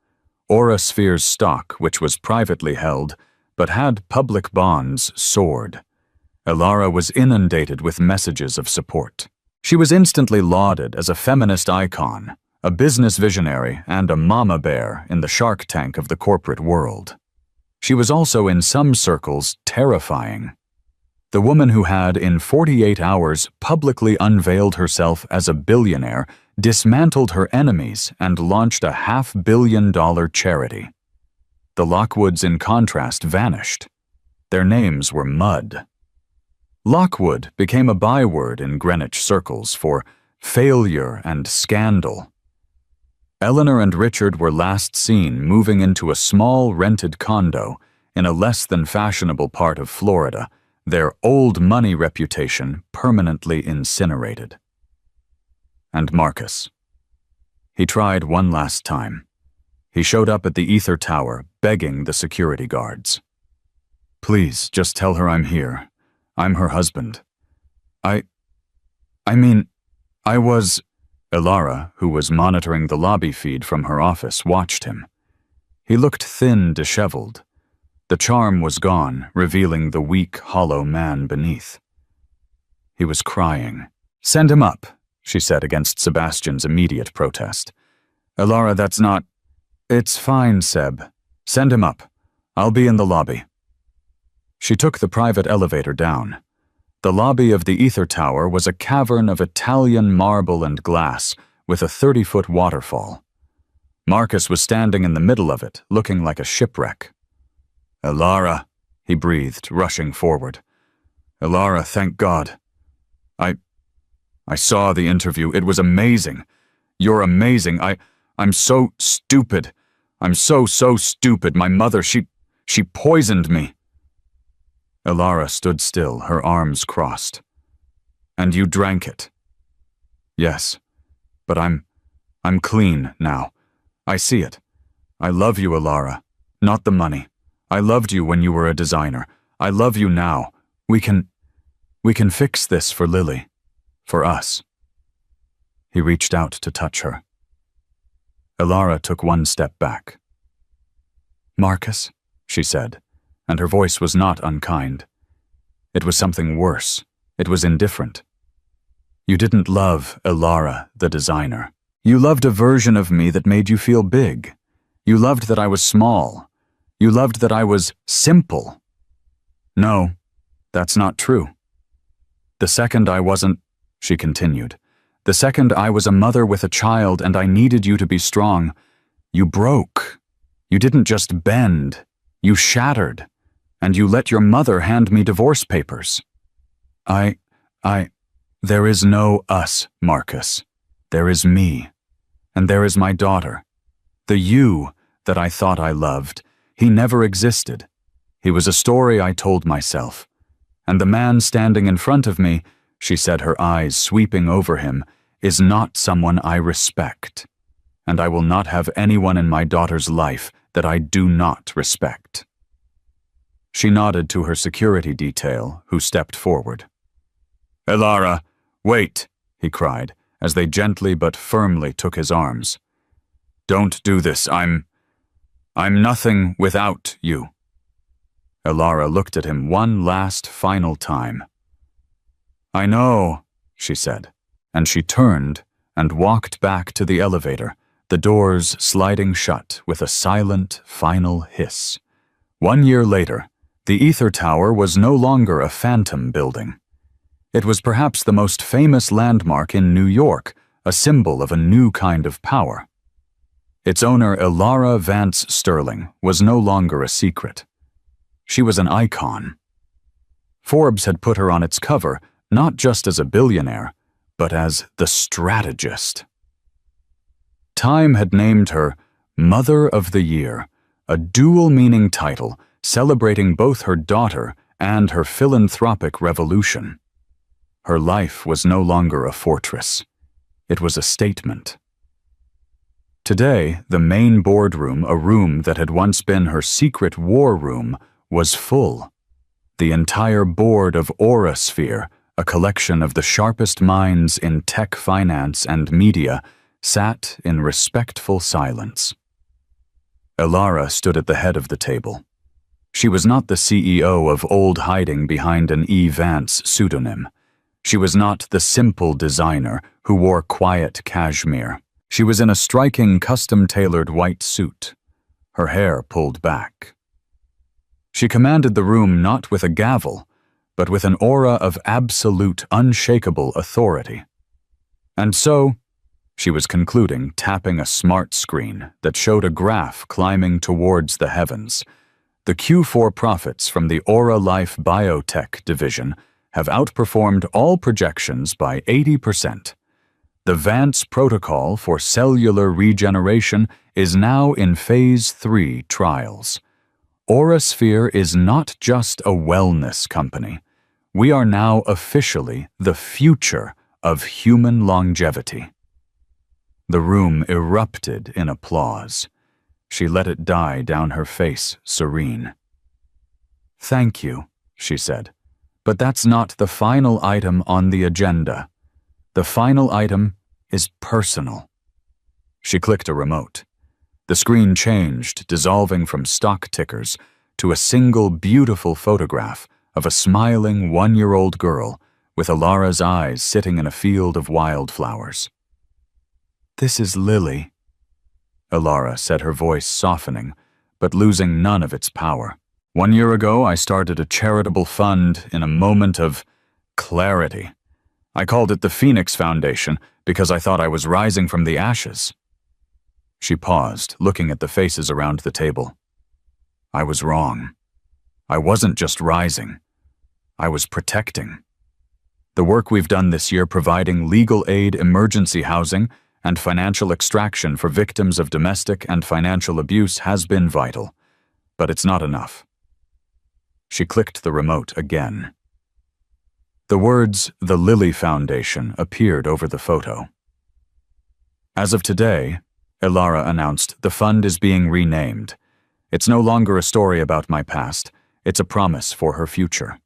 Aurasphere's stock, which was privately held, but had public bonds, soared. Elara was inundated with messages of support. She was instantly lauded as a feminist icon, a business visionary, and a mama bear in the shark tank of the corporate world. She was also in some circles terrifying. The woman who had, in 48 hours, publicly unveiled herself as a billionaire, dismantled her enemies, and launched a $500 million charity. The Lockwoods, in contrast, vanished. Their names were mud. Lockwood became a byword in Greenwich circles for failure and scandal. Eleanor and Richard were last seen moving into a small rented condo in a less than fashionable part of Florida, their old money reputation permanently incinerated. And Marcus. He tried one last time. He showed up at the Ether Tower, begging the security guards. Please, just tell her I'm here. I'm her husband. I was... Elara, who was monitoring the lobby feed from her office, watched him. He looked thin, disheveled. The charm was gone, revealing the weak, hollow man beneath. He was crying. Send him up, she said against Sebastian's immediate protest. Elara, that's not... It's fine, Seb. Send him up. I'll be in the lobby. She took the private elevator down. The lobby of the Ether Tower was a cavern of Italian marble and glass with a 30-foot waterfall. Marcus was standing in the middle of it, looking like a shipwreck. Elara, he breathed, rushing forward. Elara, thank God. I saw the interview. It was amazing. You're amazing. I'm so stupid. I'm so stupid. My mother, she poisoned me. Elara stood still, her arms crossed. And you drank it. Yes, but I'm clean now. I see it. I love you, Elara. Not the money. I loved you when you were a designer. I love you now. We can fix this for Lily. For us. He reached out to touch her. Elara took one step back. Marcus, she said, and her voice was not unkind. It was something worse. It was indifferent. You didn't love Elara, the designer. You loved a version of me that made you feel big. You loved that I was small. You loved that I was simple. No, that's not true. The second I wasn't, she continued, the second I was a mother with a child and I needed you to be strong, you broke. You didn't just bend. You shattered. And you let your mother hand me divorce papers. There is no us, Marcus. There is me. And there is my daughter. The you that I thought I loved, he never existed. He was a story I told myself. And the man standing in front of me," she said, her eyes sweeping over him, "is not someone I respect. And I will not have anyone in my daughter's life that I do not respect." She nodded to her security detail, who stepped forward. "Elara, wait," he cried, as they gently but firmly took his arms. "Don't do this. I'm nothing without you." Elara looked at him one last final time. "I know," she said, and she turned and walked back to the elevator, the doors sliding shut with a silent, final hiss. 1 year later, the Ether Tower was no longer a phantom building. It was perhaps the most famous landmark in New York, a symbol of a new kind of power. Its owner, Elara Vance Sterling, was no longer a secret. She was an icon. Forbes had put her on its cover, not just as a billionaire, but as the strategist. Time had named her Mother of the Year, a dual-meaning title celebrating both her daughter and her philanthropic revolution. Her life was no longer a fortress. It was a statement. Today, the main boardroom, a room that had once been her secret war room, was full. The entire board of Aurasphere, a collection of the sharpest minds in tech, finance, and media, sat in respectful silence. Elara stood at the head of the table. She was not the CEO of old hiding behind an E. Vance pseudonym. She was not the simple designer who wore quiet cashmere. She was in a striking custom-tailored white suit, her hair pulled back. She commanded the room not with a gavel, but with an aura of absolute, unshakable authority. And so, she was concluding, tapping a smart screen that showed a graph climbing towards the heavens. The Q4 profits from the Aura Life Biotech division have outperformed all projections by 80%. The Vance protocol for cellular regeneration is now in Phase 3 trials. Aurasphere is not just a wellness company. We are now officially the future of human longevity. The room erupted in applause. She let it die down her face, serene. "Thank you," she said, "but that's not the final item on the agenda. The final item is personal." She clicked a remote. The screen changed, dissolving from stock tickers to a single beautiful photograph of a smiling 1-year-old girl with Elara's eyes sitting in a field of wildflowers. "This is Lily," Elara said, her voice softening, but losing none of its power. "1 year ago, I started a charitable fund in a moment of clarity. I called it the Phoenix Foundation because I thought I was rising from the ashes." She paused, looking at the faces around the table. "I was wrong. I wasn't just rising. I was protecting. The work we've done this year providing legal aid, emergency housing, and financial extraction for victims of domestic and financial abuse has been vital, but it's not enough." She clicked the remote again. The words, "The Lily Foundation," appeared over the photo. As of today, Elara announced, the fund is being renamed. It's no longer a story about my past, it's a promise for her future.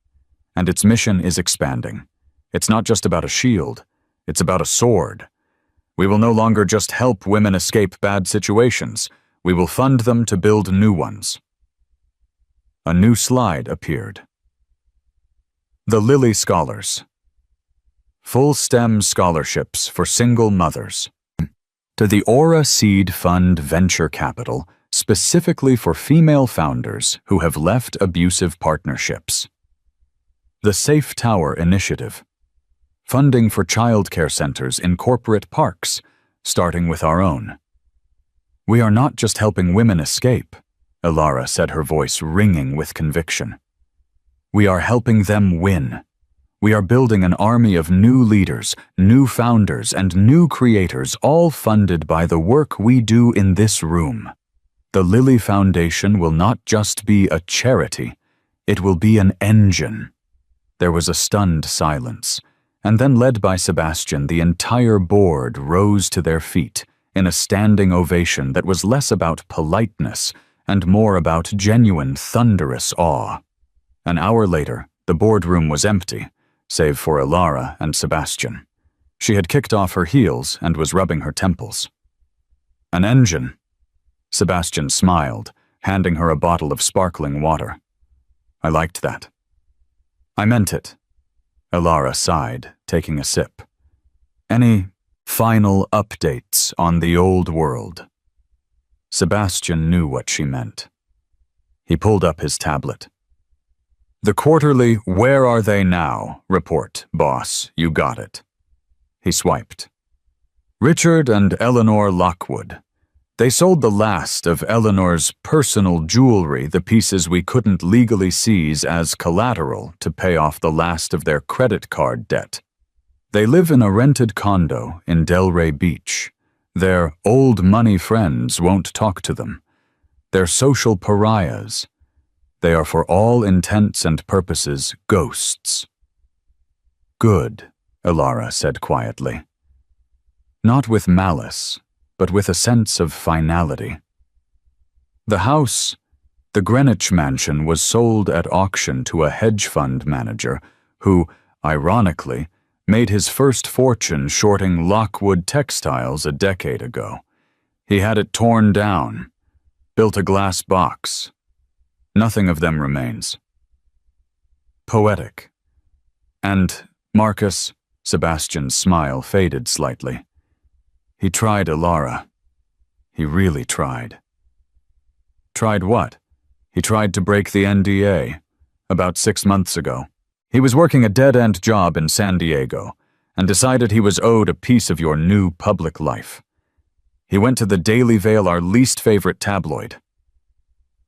And its mission is expanding. It's not just about a shield, it's about a sword. We will no longer just help women escape bad situations, we will fund them to build new ones. A new slide appeared. The Lily Scholars. Full STEM scholarships for single mothers. To the Aura Seed Fund Venture Capital, specifically for female founders who have left abusive partnerships. The Safe Tower Initiative. Funding for childcare centers in corporate parks, starting with our own. We are not just helping women escape, Elara said, her voice ringing with conviction. We are helping them win. We are building an army of new leaders, new founders, and new creators, all funded by the work we do in this room. The Lilly Foundation will not just be a charity, it will be an engine. There was a stunned silence, and then, led by Sebastian, the entire board rose to their feet in a standing ovation that was less about politeness and more about genuine, thunderous awe. An hour later, the boardroom was empty, save for Elara and Sebastian. She had kicked off her heels and was rubbing her temples. An engine. Sebastian smiled, handing her a bottle of sparkling water. I liked that. I meant it. Elara sighed, taking a sip. Any final updates on the old world? Sebastian knew what she meant. He pulled up his tablet. The quarterly "Where Are They Now" report, boss. You got it. He swiped. Richard and Eleanor Lockwood. They sold the last of Eleanor's personal jewelry, the pieces we couldn't legally seize, as collateral to pay off the last of their credit card debt. They live in a rented condo in Delray Beach. Their old money friends won't talk to them. They're social pariahs. They are for all intents and purposes ghosts. Good, Elara said quietly. Not with malice, but with a sense of finality. The house, the Greenwich mansion, was sold at auction to a hedge fund manager who, ironically, made his first fortune shorting Lockwood Textiles a decade ago. He had it torn down, built a glass box. Nothing of them remains. Poetic. And, Marcus, Sebastian's smile faded slightly. He tried Elara. He really tried. Tried what? He tried to break the NDA. About 6 months ago. He was working a dead-end job in San Diego and decided he was owed a piece of your new public life. He went to the Daily Veil, our least favorite tabloid.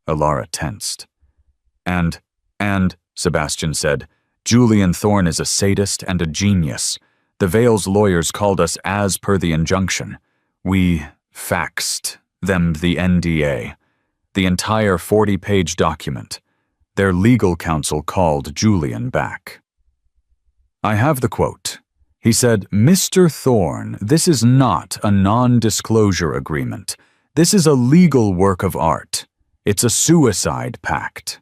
Elara tensed. And, Sebastian said, Julian Thorne is a sadist and a genius. The Veil's lawyers called us as per the injunction. We faxed them the NDA, the entire 40-page document. Their legal counsel called Julian back. I have the quote. He said, Mr. Thorne, this is not a non-disclosure agreement. This is a legal work of art. It's a suicide pact.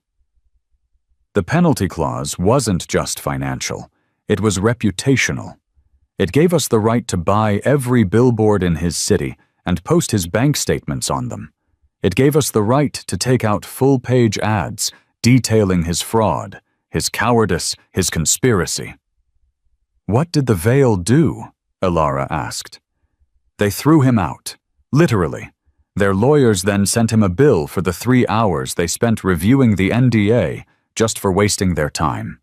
The penalty clause wasn't just financial. It was reputational. It gave us the right to buy every billboard in his city and post his bank statements on them. It gave us the right to take out full-page ads detailing his fraud, his cowardice, his conspiracy. What did the Veil do? Elara asked. They threw him out, literally. Their lawyers then sent him a bill for the 3 hours they spent reviewing the NDA just for wasting their time.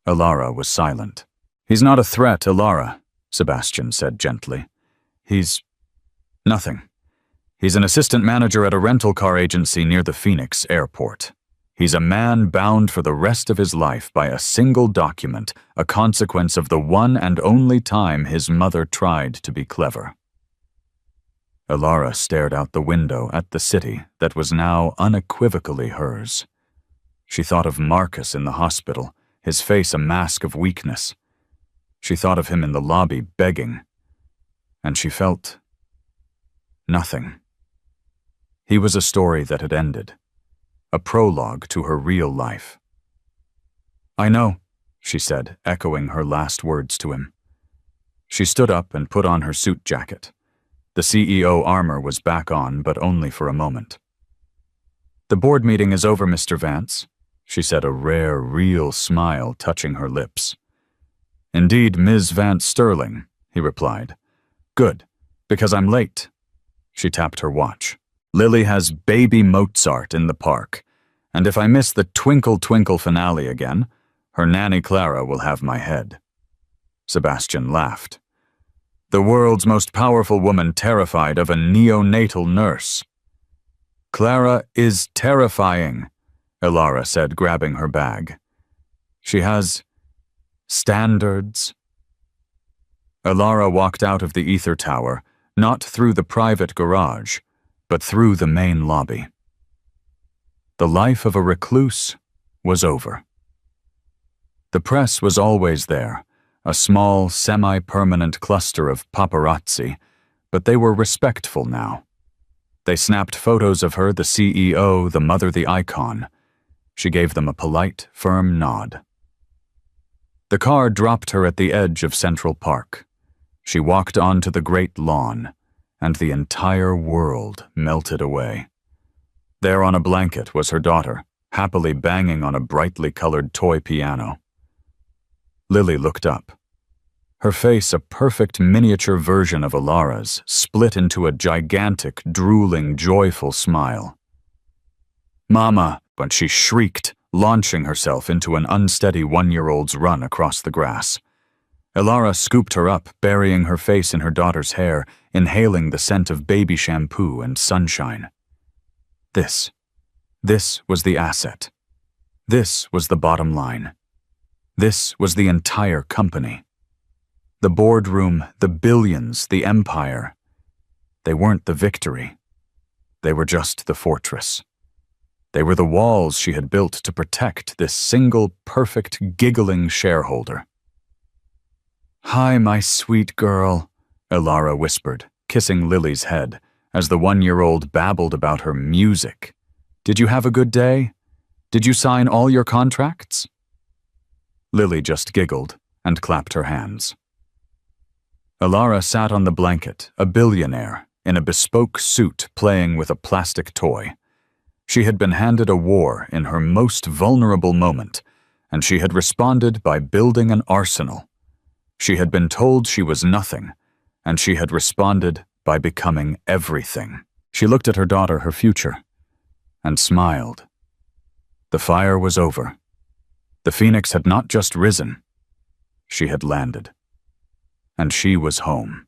Elara was silent. He's not a threat, Elara, Sebastian said gently. He's nothing. He's an assistant manager at a rental car agency near the Phoenix airport. He's a man bound for the rest of his life by a single document, a consequence of the one and only time his mother tried to be clever. Elara stared out the window at the city that was now unequivocally hers. She thought of Marcus in the hospital, his face a mask of weakness. She thought of him in the lobby begging, and she felt nothing. He was a story that had ended, a prologue to her real life. I know, she said, echoing her last words to him. She stood up and put on her suit jacket. The CEO armor was back on, but only for a moment. The board meeting is over, Mr. Vance, she said, a rare, real smile touching her lips. Indeed, Ms. Vance Sterling, he replied. Good, because I'm late. She tapped her watch. Lily has Baby Mozart in the park, and if I miss the Twinkle Twinkle finale again, her nanny Clara will have my head. Sebastian laughed. The world's most powerful woman terrified of a neonatal nurse. Clara is terrifying, Elara said, grabbing her bag. She has standards. Elara walked out of the ether tower, not through the private garage, but through the main lobby. The life of a recluse was over. The press was always there, a small, semi-permanent cluster of paparazzi, but they were respectful now. They snapped photos of her, the CEO, the mother, the icon. She gave them a polite, firm nod. The car dropped her at the edge of Central Park. She walked onto the great lawn, and the entire world melted away. There on a blanket was her daughter, happily banging on a brightly colored toy piano. Lily looked up. Her face, a perfect miniature version of Alara's, split into a gigantic, drooling, joyful smile. "Mama!" But she shrieked, launching herself into an unsteady one-year-old's run across the grass. Herℹ scooped her up, burying her face in her daughter's hair, inhaling the scent of baby shampoo and sunshine. This was the asset. This was the bottom line. This was the entire company. The boardroom, the billions, the empire. They weren't the victory. They were just the fortress. They were the walls she had built to protect this single, perfect, giggling shareholder. "Hi, my sweet girl," Herℹ whispered, kissing Lily's head, as the one-year-old babbled about her music. "Did you have a good day? Did you sign all your contracts?" Lily just giggled and clapped her hands. Herℹ sat on the blanket, a billionaire, in a bespoke suit playing with a plastic toy. She had been handed a war in her most vulnerable moment, and she had responded by building an arsenal. She had been told she was nothing, and she had responded by becoming everything. She looked at her daughter, her future, and smiled. The fire was over. The phoenix had not just risen, she had landed. And she was home.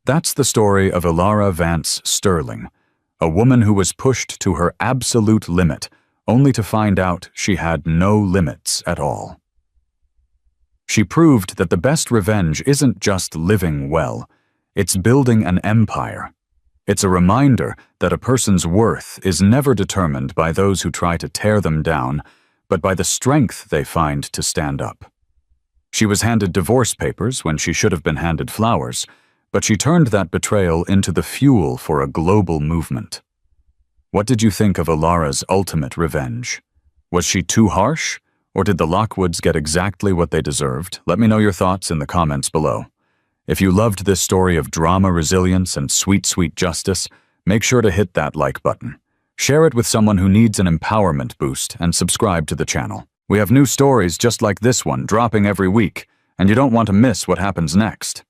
That's the story of Herℹ Vance Sterling, a woman who was pushed to her absolute limit, only to find out she had no limits at all. She proved that the best revenge isn't just living well, it's building an empire. It's a reminder that a person's worth is never determined by those who try to tear them down, but by the strength they find to stand up. She was handed divorce papers when she should have been handed flowers, but she turned that betrayal into the fuel for a global movement. What did you think of Alara's ultimate revenge? Was she too harsh, or did the Lockwoods get exactly what they deserved? Let me know your thoughts in the comments below. If you loved this story of drama, resilience, and sweet, sweet justice, make sure to hit that like button. Share it with someone who needs an empowerment boost, and subscribe to the channel. We have new stories just like this one dropping every week, and you don't want to miss what happens next.